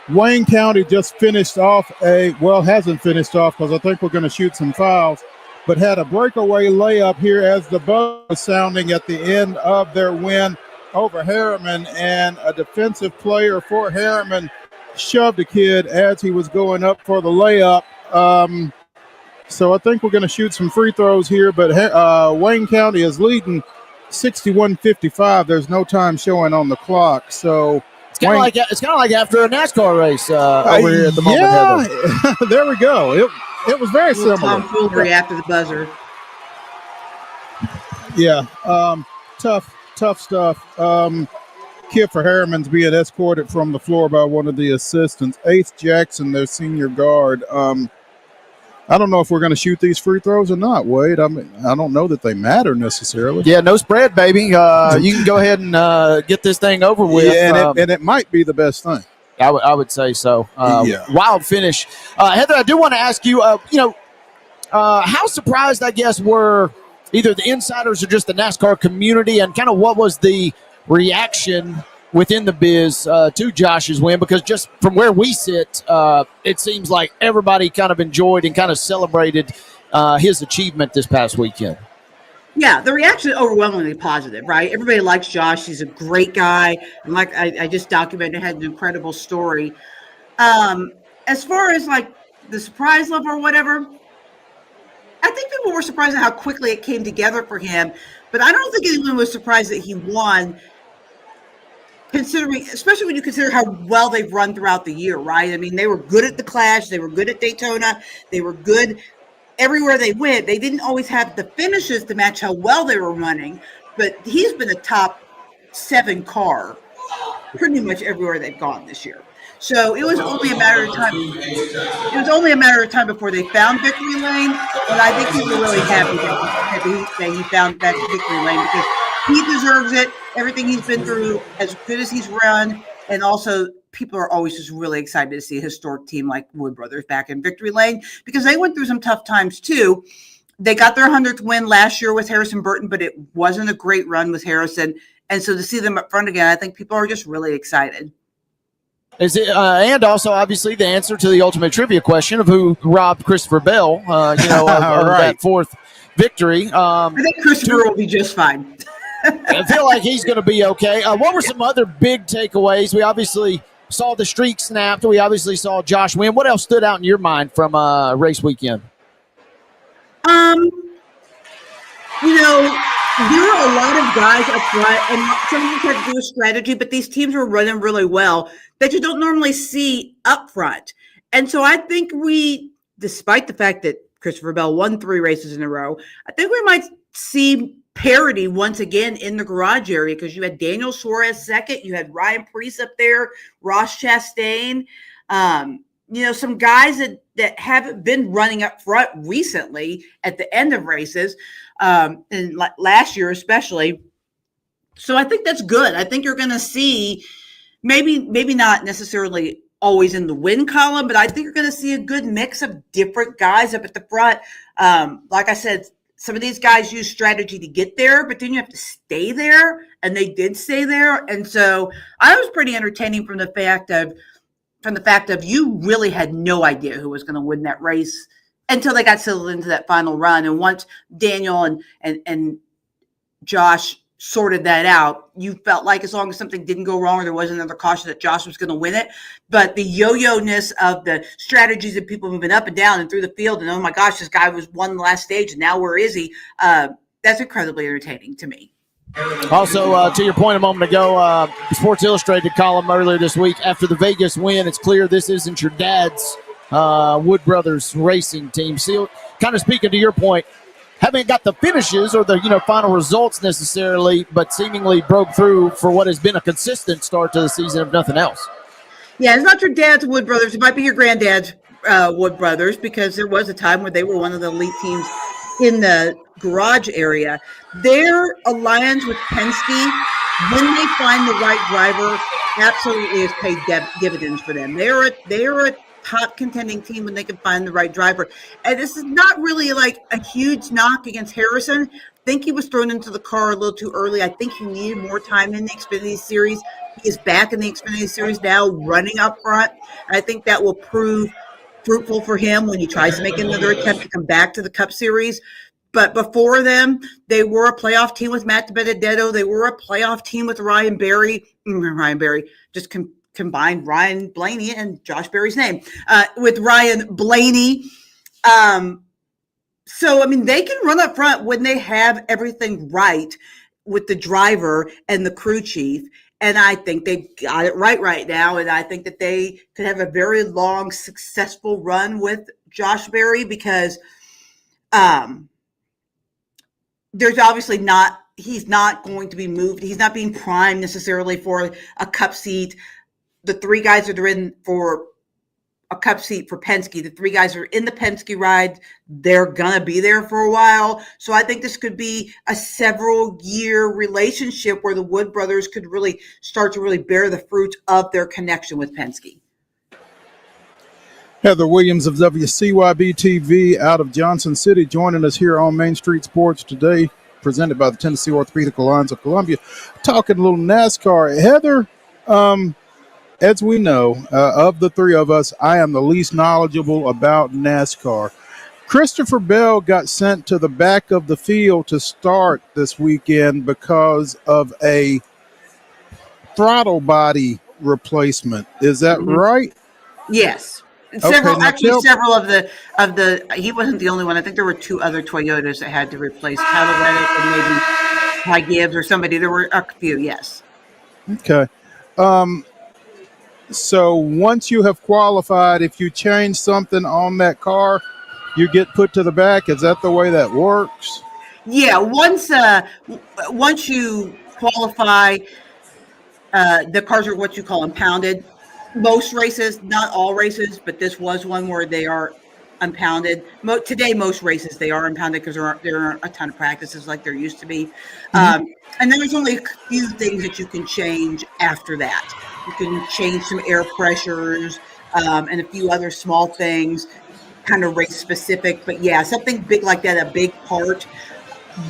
Wayne County just finished off hasn't finished off because I think we're going to shoot some fouls, but had a breakaway layup here as the buzzer was sounding at the end of their win over Harriman, and a defensive player for Harriman shoved a kid as he was going up for the layup. So I think we're going to shoot some free throws here, but Wayne County is leading 61-55. There's no time showing on the clock. So it's kind of like after a NASCAR race over here at the moment. Yeah, there we go. It was very similar. Tomfoolery after the buzzer. Yeah, tough stuff. Kid for Harriman's being escorted from the floor by one of the assistants. Ace Jackson, their senior guard. I don't know if we're going to shoot these free throws or not, Wade. I mean, I don't know that they matter necessarily. Yeah, no spread, baby. You can go ahead and get this thing over with. Yeah, and it might be the best thing. I would say so. Wild finish. Heather, I do want to ask you, how surprised, I guess, were either the insiders or just the NASCAR community, and kind of what was the reaction within the biz to Josh's win? Because just from where we sit, it seems like everybody kind of enjoyed and kind of celebrated his achievement this past weekend. Yeah, the reaction is overwhelmingly positive, right? Everybody likes Josh. He's a great guy. And like I just documented, had an incredible story. As far as like the surprise level or whatever, I think people were surprised at how quickly it came together for him. But I don't think anyone was surprised that he won, especially when you consider how well they've run throughout the year, right? I mean, they were good at the Clash. They were good at Daytona. They were good everywhere they went. They didn't always have the finishes to match how well they were running, but he's been a top 7 car pretty much everywhere they've gone this year. So it was only a matter of time. It was only a matter of time before they found victory lane, but I think people were really happy that he found that victory lane, because he deserves it. Everything he's been through, as good as he's run, and also people are always just really excited to see a historic team like Wood Brothers back in victory lane, because they went through some tough times too. They got their 100th win last year with Harrison Burton, but it wasn't a great run with Harrison. And so to see them up front again, I think people are just really excited. Is it, and also obviously the answer to the ultimate trivia question of who robbed Christopher Bell, of that 4th victory. I think Christopher will be just fine. I feel like he's going to be okay. What were some other big takeaways? We obviously saw the streak snapped. We obviously saw Josh win. What else stood out in your mind from race weekend? There are a lot of guys up front, and some of them had to do with strategy, but these teams were running really well that you don't normally see up front. And so I think despite the fact that Christopher Bell won 3 races in a row, I think we might see parity once again in the garage area, because you had Daniel Suarez second, you had Ryan Preece up there, Ross Chastain, some guys that haven't been running up front recently at the end of races, and last year especially. So I think that's good. I think you're going to see maybe not necessarily always in the win column, but I think you're going to see a good mix of different guys up at the front. Like I said, some of these guys use strategy to get there, but then you have to stay there, and they did stay there. And so I was pretty entertaining from the fact of you really had no idea who was going to win that race until they got settled into that final run. And once Daniel and Josh sorted that out, you felt like as long as something didn't go wrong or there wasn't another caution, that Josh was going to win it. But the yo-yo-ness of the strategies of people moving up and down and through the field, and oh my gosh, this guy won the last stage, and now where is he? That's incredibly entertaining to me. Also, to your point a moment ago, Sports Illustrated column earlier this week, after the Vegas win, it's clear this isn't your dad's Wood Brothers racing team. So, kind of speaking to your point, haven't got the finishes or the final results necessarily, but seemingly broke through for what has been a consistent start to the season, if nothing else. Yeah, it's not your dad's Wood Brothers. It might be your granddad's Wood Brothers, because there was a time where they were one of the elite teams in the garage area. Their alliance with Penske, when they find the right driver, absolutely has paid dividends for them. They're a top contending team when they can find the right driver. And this is not really like a huge knock against Harrison. I think he was thrown into the car a little too early. I think he needed more time in the Xfinity Series. He is back in the Xfinity Series now, running up front. I think that will prove fruitful for him when he tries to make another attempt to come back to the Cup Series. But before them, they were a playoff team with Matt DiBenedetto. They were a playoff team with Ryan Berry. Just combined Ryan Blaney and Josh Berry's name with Ryan Blaney. So, I mean, they can run up front when they have everything right with the driver and the crew chief. And I think they got it right now. And I think that they could have a very long, successful run with Josh Berry because there's obviously he's not going to be moved. He's not being primed necessarily for a Cup seat. The three guys that are in for a Cup seat for Penske, the three guys are in the Penske ride. They're going to be there for a while. So I think this could be a several-year relationship where the Wood brothers could really start to really bear the fruit of their connection with Penske. Heather Williams of WCYB-TV out of Johnson City joining us here on Main Street Sports today, presented by the Tennessee Orthopedic Alliance of Columbia, talking a little NASCAR. Heather, as we know, of the three of us, I am the least knowledgeable about NASCAR. Christopher Bell got sent to the back of the field to start this weekend because of a throttle body replacement. Is that right? Yes. Several of the he wasn't the only one. I think there were two other Toyotas that had to replace Tyler Reddick and maybe Ty Gibbs or somebody. There were a few, yes. Okay. So once you have qualified, if you change something on that car, you get put to the back. Is that the way that works? Yeah. Once you qualify, the cars are what you call impounded. Most races, not all races, but this was one where they are impounded. Today, most races, they are impounded because there aren't a ton of practices like there used to be. And then there's only a few things that you can change after that. You can change some air pressures and a few other small things, kind of race specific. But yeah, something big like that, a big part.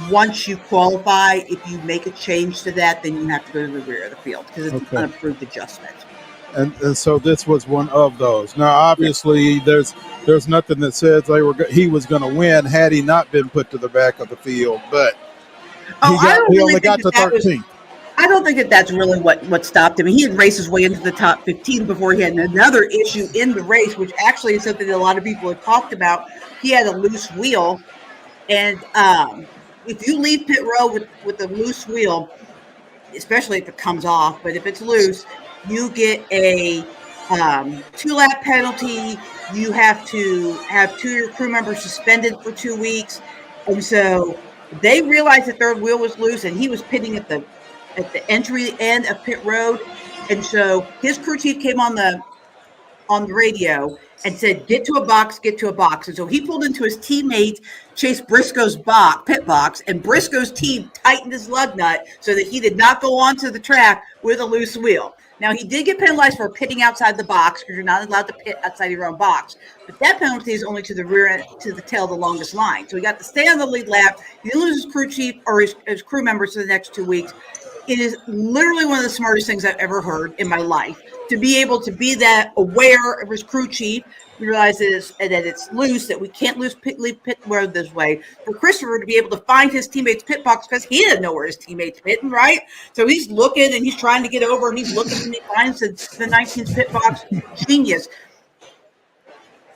Once you qualify, if you make a change to that, then you have to go to the rear of the field because it's an unapproved adjustment. And so this was one of those. Now, obviously, there's nothing that says he was going to win had he not been put to the back of the field. But he only got to 13. I don't think that's really what stopped him. He had raced his way into the top 15 before he had another issue in the race, which actually is something that a lot of people have talked about. He had a loose wheel, and if you leave pit road with a loose wheel, especially if it comes off, but if it's loose, you get a 2-lap penalty. You have to have 2 of your crew members suspended for 2 weeks. And so they realized that their wheel was loose, and he was pitting at the entry end of pit road. And so his crew chief came on the radio and said, get to a box. And so he pulled into his teammate Chase Briscoe's pit box, and Briscoe's team tightened his lug nut so that he did not go onto the track with a loose wheel. Now, he did get penalized for pitting outside the box because you're not allowed to pit outside your own box. But that penalty is only to the rear end, to the tail of the longest line. So he got to stay on the lead lap. He didn't lose his crew chief or his crew members for the next 2 weeks. It is literally one of the smartest things I've ever heard in my life. To be able to be that aware of his crew chief, realize that it's loose, that we can't leave pit road this way. For Christopher to be able to find his teammate's pit box because he didn't know where his teammate's pitting, right? So he's looking and he's trying to get over and he's looking and he finds the 19th pit box. Genius.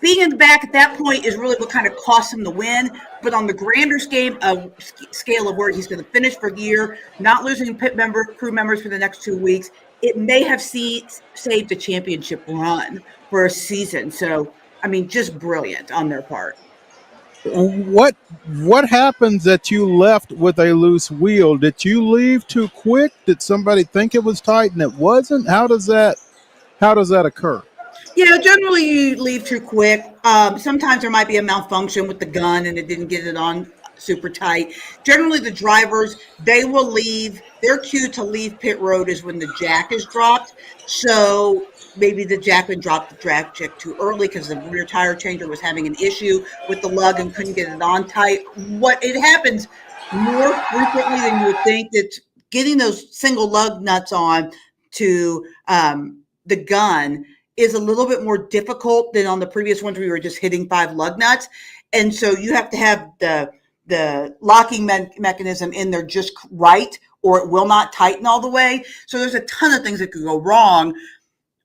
Being in the back at that point is really what kind of cost him the win. But on the grander scale of where he's going to finish for the year, not losing crew members for the next 2 weeks, it may have saved a championship run for a season. So, I mean, just brilliant on their part. What happens that you left with a loose wheel? Did you leave too quick? Did somebody think it was tight and it wasn't? How does that occur? Yeah, generally you leave too quick. Sometimes there might be a malfunction with the gun and it didn't get it on super tight. Generally, the drivers, they will leave. Their cue to leave pit road is when the jack is dropped. So maybe the Jackman dropped the drag check too early because the rear tire changer was having an issue with the lug and couldn't get it on tight. What it happens more frequently than you would think. That getting those single lug nuts on to the gun is a little bit more difficult than on the previous ones where you were just hitting 5 lug nuts. And so you have to have the locking mechanism in there just right, or it will not tighten all the way. So there's a ton of things that could go wrong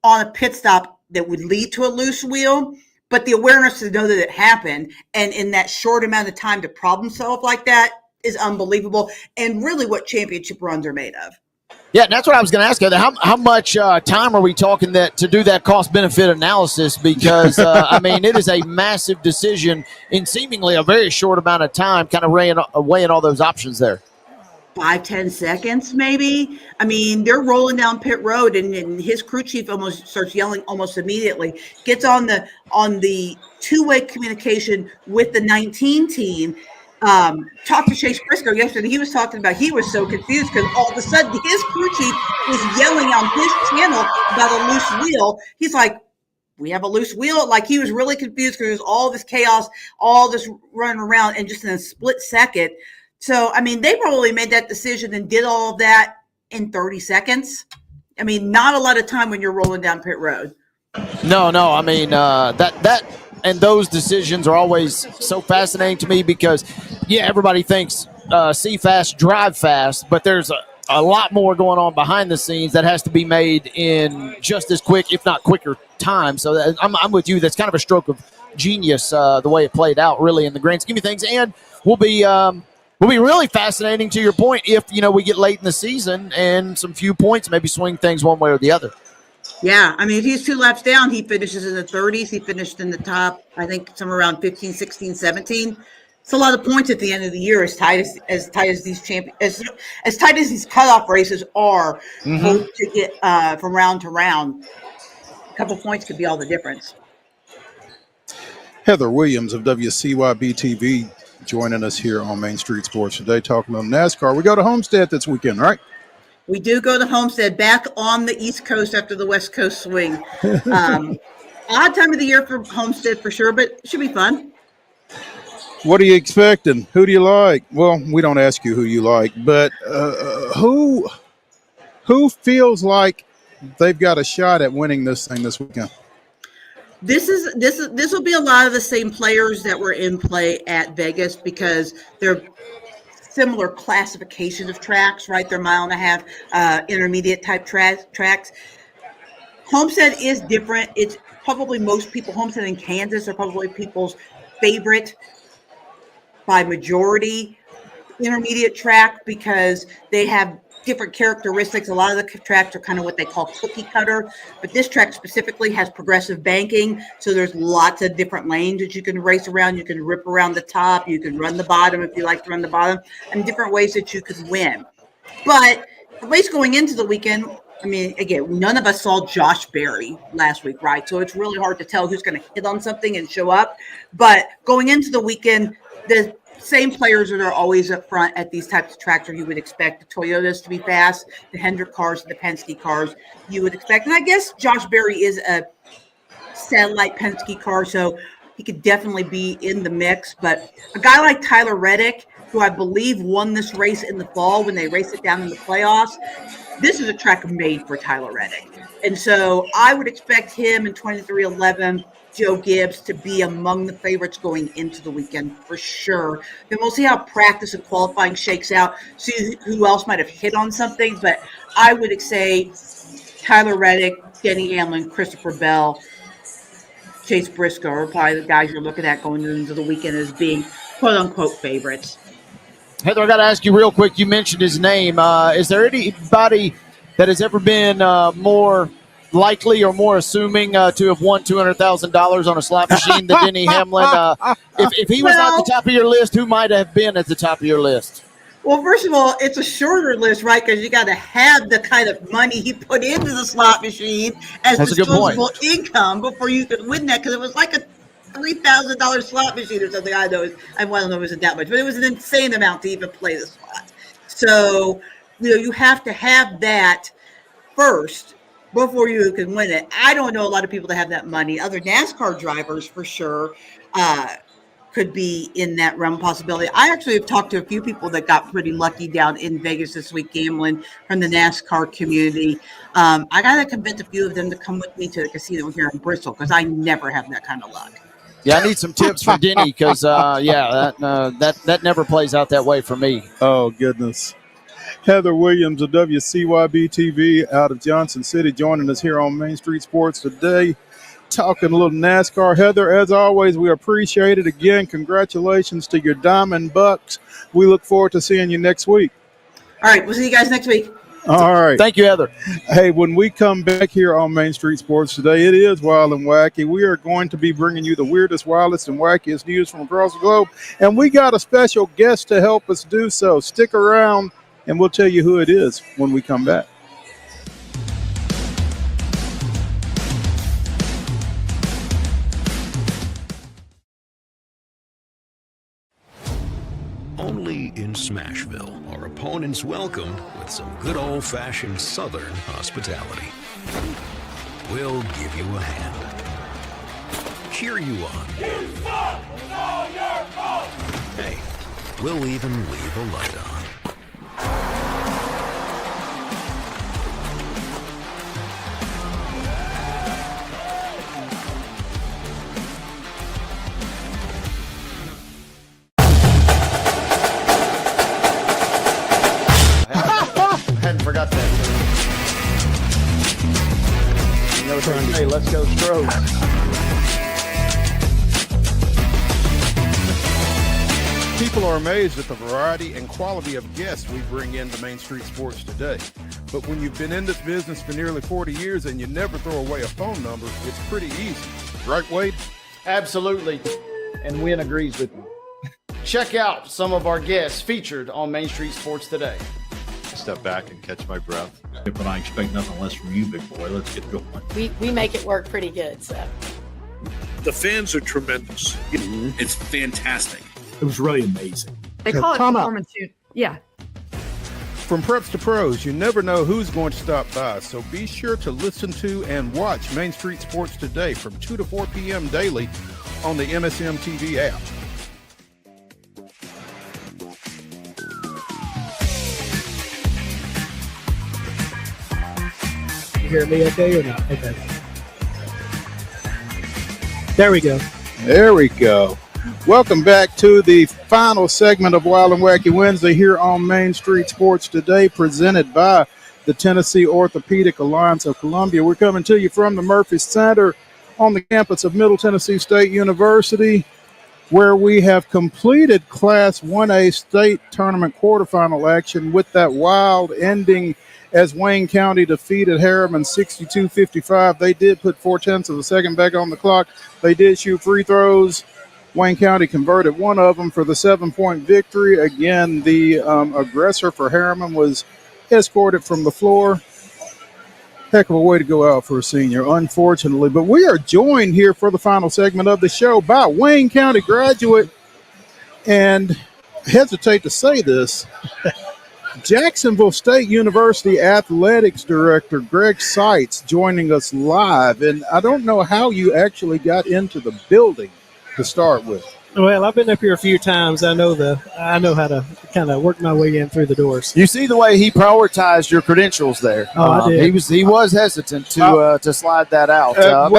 on a pit stop that would lead to a loose wheel. But the awareness to know that it happened, and in that short amount of time to problem solve like that, is unbelievable, and really what championship runs are made of. Yeah, that's what I was going to ask you. How much time are we talking that to do that cost-benefit analysis? Because, I mean, it is a massive decision in seemingly a very short amount of time, kind of weighing all those options there. 5-10 seconds, maybe. I mean, they're rolling down pit road, and his crew chief almost starts yelling almost immediately. Gets on the two-way communication with the 19 team. Talked to Chase Briscoe yesterday. He was talking about he was so confused because all of a sudden his crew chief was yelling on his channel about a loose wheel. He's like, we have a loose wheel. Like, he was really confused because there's all this chaos, all this running around, and just in a split second. So, I mean, they probably made that decision and did all of that in 30 seconds. I mean, not a lot of time when you're rolling down pit road. No. I mean, that and those decisions are always so fascinating to me because, yeah, everybody thinks see fast, drive fast, but there's a lot more going on behind the scenes that has to be made in just as quick, if not quicker, time. So I'm with you. That's kind of a stroke of genius the way it played out, really, in the grand scheme of things. And will be really fascinating, to your point, if we get late in the season and some few points maybe swing things one way or the other. Yeah, I mean, if he's 2 laps down, he finishes in the 30s. He finished in the top, I think, somewhere around 15, 16, 17. It's a lot of points at the end of the year, as tight as these as tight as these cutoff races are to get from round to round. A couple points could be all the difference. Heather Williams of WCYB-TV joining us here on Main Street Sports today, talking about NASCAR. We go to Homestead this weekend, right? We do go to Homestead, back on the East Coast after the West Coast swing. Odd time of the year for Homestead for sure, but it should be fun. What are you expecting? Who do you like? Well, we don't ask you who you like, but who feels like they've got a shot at winning this thing this weekend? This will be a lot of the same players that were in play at Vegas because they're similar classification of tracks, right? They're 1.5 mile intermediate type tracks. Homestead is different. It's probably Homestead in Kansas are probably people's favorite by majority intermediate track because they have different characteristics. A lot of the tracks are kind of what they call cookie cutter, but this track specifically has progressive banking. So there's lots of different lanes that you can race around. You can rip around the top. You can run the bottom if you like to run the bottom, and different ways that you could win. But the race going into the weekend, I mean, again, none of us saw Josh Berry last week, right? So it's really hard to tell who's going to hit on something and show up. But going into the weekend, the same players that are always up front at these types of tracks where you would expect the Toyotas to be fast, the Hendrick cars, the Penske cars you would expect. And I guess Josh Berry is a satellite Penske car, so he could definitely be in the mix. But a guy like Tyler Reddick, who I believe won this race in the fall when they raced it down in the playoffs, this is a track made for Tyler Reddick. And so I would expect him in 2311, Joe Gibbs, to be among the favorites going into the weekend for sure. Then we'll see how practice and qualifying shakes out, see who else might have hit on something. But I would say Tyler Reddick, Denny Hamlin, Christopher Bell, Chase Briscoe are probably the guys you're looking at going into the weekend as being quote-unquote favorites. Heather, I got to ask you real quick. You mentioned his name. Is there anybody that has ever been more likely or more assuming to have won $200,000 on a slot machine than Denny Hamlin? If he was not at the top of your list, who might have been at the top of your list? Well, first of all, it's a shorter list, right? Because you got to have the kind of money he put into the slot machine as disposable income before you could win that. Because it was like a $3,000 slot machine or something. I don't know if it wasn't that much, but it was an insane amount to even play the slot. So, you have to have that first before you can win it. I don't know a lot of people that have that money. Other NASCAR drivers for sure could be in that realm of possibility. I actually have talked to a few people that got pretty lucky down in Vegas this week gambling from the NASCAR community. I got to convince a few of them to come with me to the casino here in Bristol because I never have that kind of luck. Yeah, I need some tips from Denny because, that never plays out that way for me. Oh, goodness. Heather Williams of WCYB-TV out of Johnson City joining us here on Main Street Sports today, talking a little NASCAR. Heather, as always, we appreciate it. Again, congratulations to your Diamond Bucks. We look forward to seeing you next week. All right, we'll see you guys next week. All right. Thank you, Heather. Hey, when we come back here on Main Street Sports today, it is Wild and Wacky. We are going to be bringing you the weirdest, wildest, and wackiest news from across the globe. And we got a special guest to help us do so. Stick around, and we'll tell you who it is when we come back. Only in Smashville are opponents welcomed with some good old-fashioned Southern hospitality. We'll give you a hand, cheer you on. You suck! It's all your fault! Hey, we'll even leave a light on. Forgot that. You know what they say, let's go Stros. People are amazed at the variety and quality of guests we bring into Main Street Sports today. But when you've been in this business for nearly 40 years and you never throw away a phone number, it's pretty easy. Right, Wade? Absolutely. And Wynn agrees with me. Check out some of our guests featured on Main Street Sports today. Step back and catch my breath. But I expect nothing less from you, big boy. Let's get going. We make it work pretty good. So the fans are tremendous. It's fantastic. It was really amazing. They call it performance. Yeah. From preps to pros, you never know who's going to stop by. So be sure to listen to and watch Main Street Sports today from 2 to 4 p.m. daily on the MSM TV app. You hear me okay or not? Okay. There we go. There we go. Welcome back to the final segment of Wild and Wacky Wednesday here on Main Street Sports today, presented by the Tennessee Orthopedic Alliance of Columbia. We're coming to you from the Murphy Center on the campus of Middle Tennessee State University, where we have completed Class 1A state tournament quarterfinal action with that wild ending as Wayne County defeated Harriman 62-55. They did put 0.4 of a second back on the clock. They did shoot free throws. Wayne County converted one of them for the 7-point victory. Again, the aggressor for Harriman was escorted from the floor. Heck of a way to go out for a senior, unfortunately. But we are joined here for the final segment of the show by Wayne County graduate, and hesitate to say this, Jacksonville State University Athletics Director Greg Seitz joining us live. And I don't know how you actually got into the building to start with. Well, I've been up here a few times. I know how to kind of work my way in through the doors. You see the way he prioritized your credentials there. I did. He was hesitant to slide that out. I'm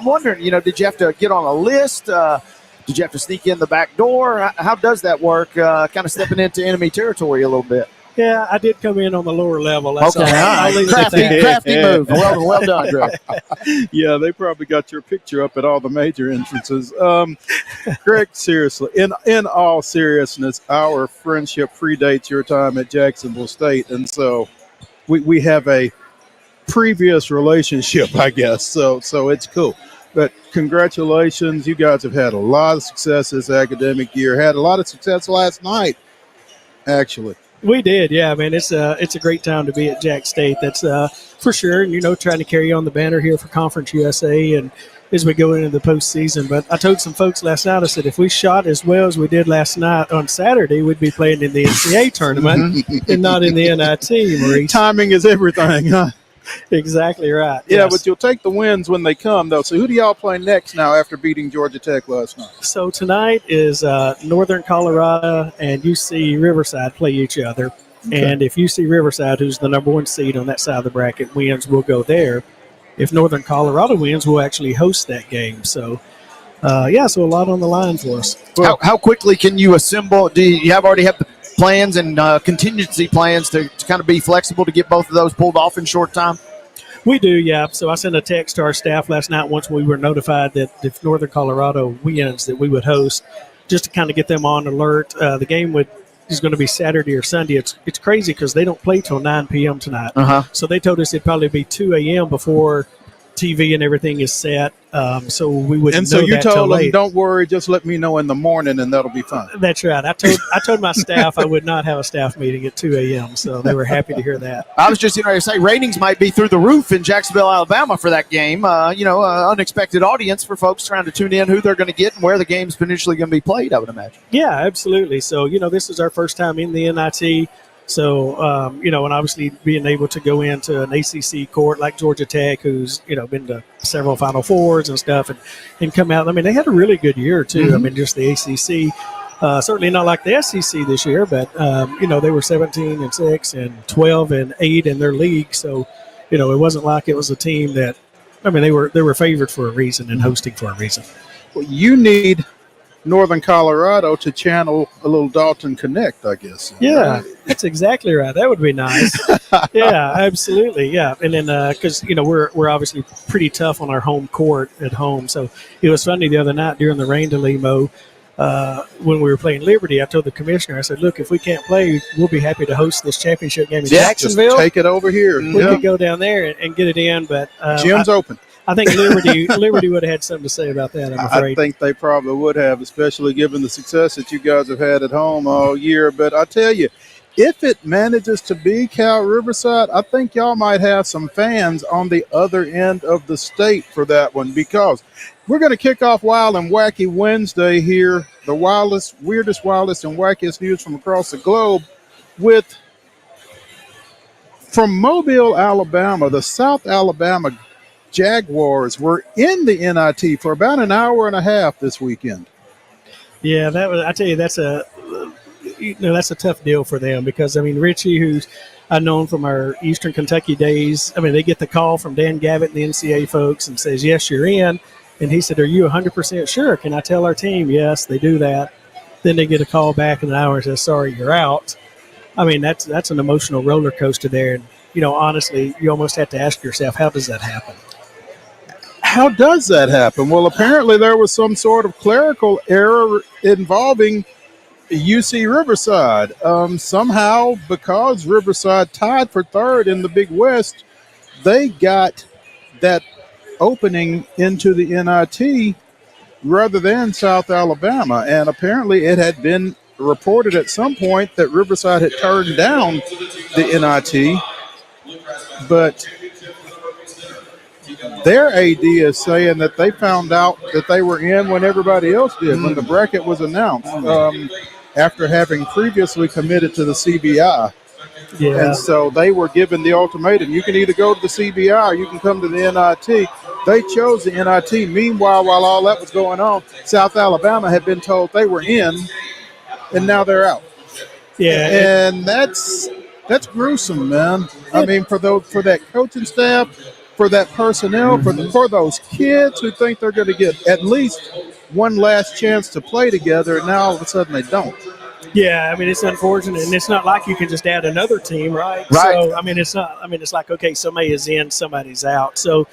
wondering, did you have to get on a list? Did you have to sneak in the back door? How does that work? Kind of stepping into enemy territory a little bit. Yeah, I did come in on the lower level. That's okay, all right. Crafty move. Well done, Greg. Yeah, they probably got your picture up at all the major entrances. Greg, seriously, in all seriousness, our friendship predates your time at Jacksonville State, and so we have a previous relationship, I guess. So it's cool. But congratulations, you guys have had a lot of success this academic year. Had a lot of success last night, actually. We did, yeah. I mean, it's a great time to be at Jack State. That's for sure. And, trying to carry on the banner here for Conference USA and as we go into the postseason. But I told some folks last night, I said, if we shot as well as we did last night on Saturday, we'd be playing in the NCAA tournament and not in the NIT, Maurice. Timing is everything, huh? Exactly right. Yeah, Yes. but you'll take the wins when they come, though. So who do y'all play next now after beating Georgia Tech last night? So tonight is Northern Colorado and UC Riverside play each other. Okay. And if UC Riverside, who's the number 1 seed on that side of the bracket, wins, we'll go there. If Northern Colorado wins, we'll actually host that game. So, so a lot on the line for us. How quickly can you assemble? Do you already have the plans and contingency plans to kind of be flexible to get both of those pulled off in short time? We do, yeah. So I sent a text to our staff last night once we were notified that if Northern Colorado wins, that we would host, just to kind of get them on alert. The game is going to be Saturday or Sunday. It's crazy because they don't play till 9 p.m. tonight. So they told us it'd probably be 2 a.m. before TV and everything is set. So we wouldn't And so know you that till told them, late. don't worry, just let me know in the morning and that'll be fine. That's right. I told my staff I would not have a staff meeting at 2 a.m. So they were happy to hear that. I was just going to say ratings might be through the roof in Jacksonville, Alabama for that game. Unexpected audience for folks trying to tune in who they're going to get and where the game's potentially going to be played, I would imagine. Yeah, absolutely. So, this is our first time in the NIT. So, and obviously being able to go into an ACC court like Georgia Tech, who's, been to several Final Fours and stuff and come out. I mean, they had a really good year, too. I mean, just the ACC. Certainly not like the SEC this year, but, they were 17-6 and 12-8 in their league. So, it wasn't like it was a team that, they were favored for a reason and hosting for a reason. Well, you need Northern Colorado to channel a little Dalton Connect, I guess. Yeah, that's exactly right. That would be nice. Yeah, absolutely. Yeah, and then because we're obviously pretty tough on our home court at home. So it was funny the other night during the rain delay, Mo, when we were playing Liberty. I told the commissioner, I said, "Look, if we can't play, we'll be happy to host this championship game in Jacksonville. Just take it over here. We could go down there and get it in." But Gym's open. I think Liberty would have had something to say about that, I'm afraid. I think they probably would have, especially given the success that you guys have had at home all year. But I tell you, if it manages to be Cal Riverside, I think y'all might have some fans on the other end of the state for that one, because we're going to kick off Wild and Wacky Wednesday here, the weirdest, and wackiest news from across the globe, from Mobile, Alabama, the South Alabama Jaguars were in the NIT for about an hour and a half this weekend. Yeah, I tell you, that's a tough deal for them, because Richie, who's I've known from our Eastern Kentucky days, they get the call from Dan Gavitt and the NCAA folks and says, "Yes, you're in." And he said, "Are you 100% sure? Can I tell our team?" Yes, they do that. Then they get a call back in an hour and says, "Sorry, you're out." That's an emotional roller coaster there. And, honestly, you almost have to ask yourself, how does that happen? How does that happen? Well, apparently there was some sort of clerical error involving UC Riverside. Somehow, because Riverside tied for third in the Big West, they got that opening into the NIT rather than South Alabama. And apparently it had been reported at some point that Riverside had turned down the NIT, but their AD is saying that they found out that they were in when everybody else did, when the bracket was announced, after having previously committed to the CBI. Yeah. And so they were given the ultimatum: you can either go to the CBI or you can come to the NIT. They chose the NIT. Meanwhile, while all that was going on, South Alabama had been told they were in, and now they're out. Yeah. And that's gruesome, man. I mean, for that coaching staff, for that personnel, for those kids who think they're going to get at least one last chance to play together, and now all of a sudden they don't. Yeah, it's unfortunate, and it's not like you can just add another team, right? Right. So, it's not. It's like, okay, somebody is in, somebody's out. So,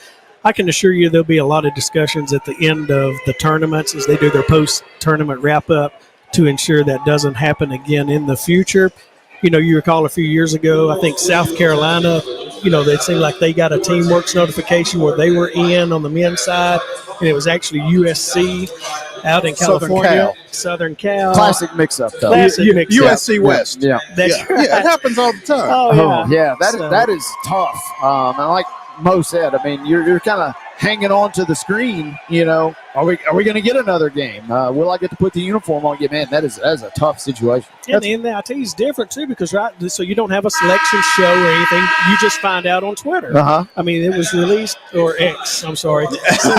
I can assure you there'll be a lot of discussions at the end of the tournaments as they do their post-tournament wrap-up to ensure that doesn't happen again in the future. You recall a few years ago, I think South Carolina, it seemed like they got a Teamworks notification where they were in on the men's side, and it was actually USC out in California. Southern Cal. Classic mix-up, though. USC West. Yeah. That's right. Yeah, it happens all the time. Oh, yeah. That is tough. And like Mo said, you're kind of hanging on to the screen, Are we going to get another game? Will I get to put the uniform on? Man, that is a tough situation. And I tell you, it's different too because so you don't have a selection show or anything. You just find out on Twitter. I mean, it was released or X. I'm sorry. So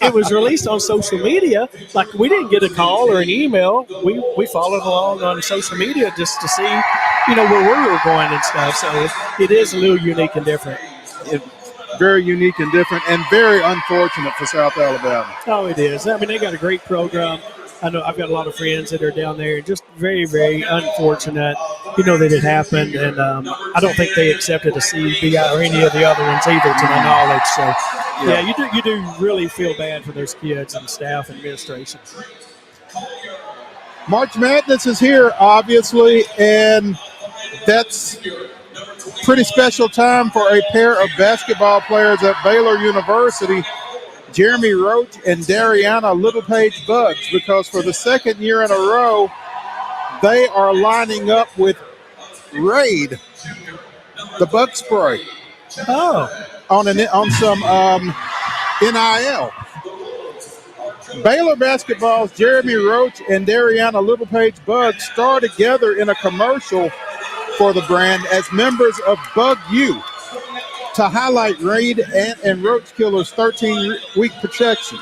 it was released on social media. Like we didn't get a call or an email. We followed along on social media just to see, where we were going and stuff. So it is a little unique and different. Very unique and different, and very unfortunate for South Alabama. Oh, it is. I mean, they got a great program. I know I've got a lot of friends that are down there. Just very, very unfortunate, that it happened. And I don't think they accepted a CBI or any of the other ones either, to my knowledge. So, yeah, you do really feel bad for those kids and staff and administration. March Madness is here, obviously, and that's pretty special time for a pair of basketball players at Baylor University, Jeremy Roach and Dariana Littlepage Buggs, because for the second year in a row, they are lining up with Raid, the bug spray. On some NIL. Baylor basketball's Jeremy Roach and Dariana Littlepage Buggs star together in a commercial for the brand as members of Bug U to highlight Raid and Roach Killer's 13-week protection.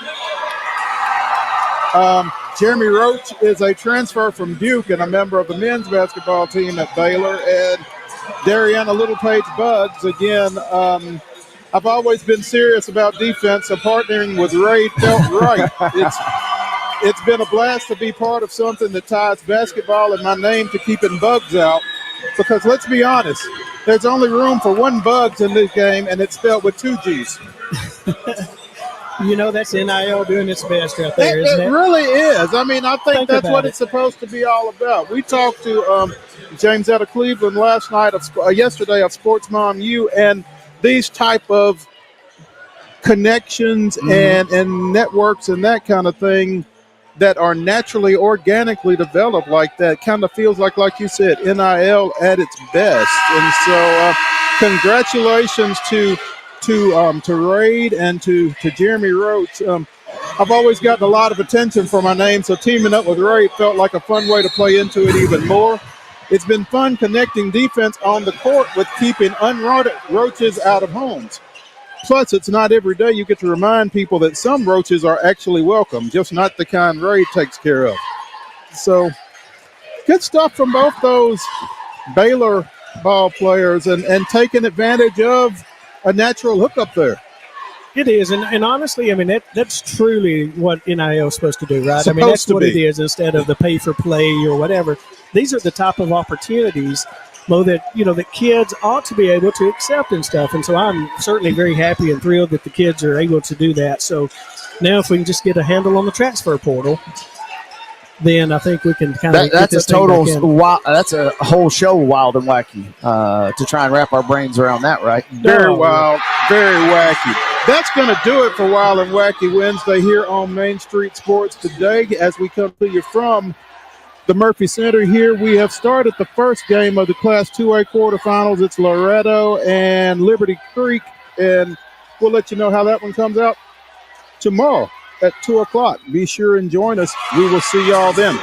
Jeremy Roach is a transfer from Duke and a member of the men's basketball team at Baylor. And Dariana Littlepage Buggs, again, I've always been serious about defense, so partnering with Raid felt right. It's been a blast to be part of something that ties basketball and my name to keeping bugs out. Because let's be honest, there's only room for one Bugs in this game, and it's spelled with 2 G's. That's NIL doing its best right there, isn't it? It really is. I mean, I think that's what it's supposed to be all about. We talked to James out of Cleveland yesterday of Sports Mom U, and these type of connections and networks and that kind of thing that are naturally, organically developed like that kind of feels like you said, NIL at its best. And so congratulations to Raid and to Jeremy Roach. I've always gotten a lot of attention for my name, so teaming up with Raid felt like a fun way to play into it even more. It's been fun connecting defense on the court with keeping unwanted roaches out of homes. Plus, it's not every day you get to remind people that some roaches are actually welcome, just not the kind Raid takes care of. So, good stuff from both those Baylor ball players and taking advantage of a natural hookup there. It is, and honestly, I mean, that's truly what NIL is supposed to do, right? That's what it is instead of the pay-for-play or whatever. These are the type of opportunities that kids ought to be able to accept and stuff. And so I'm certainly very happy and thrilled that the kids are able to do that. So now if we can just get a handle on the transfer portal, then I think we can kind of that's a whole show wild and wacky to try and wrap our brains around that, right? Very wild, very wacky. That's going to do it for Wild and Wacky Wednesday here on Main Street Sports today. As we come to you from the Murphy Center here, we have started the first game of the Class 2A quarterfinals. It's Loretto and Liberty Creek, and we'll let you know how that one comes out tomorrow at 2 o'clock. Be sure and join us. We will see y'all then.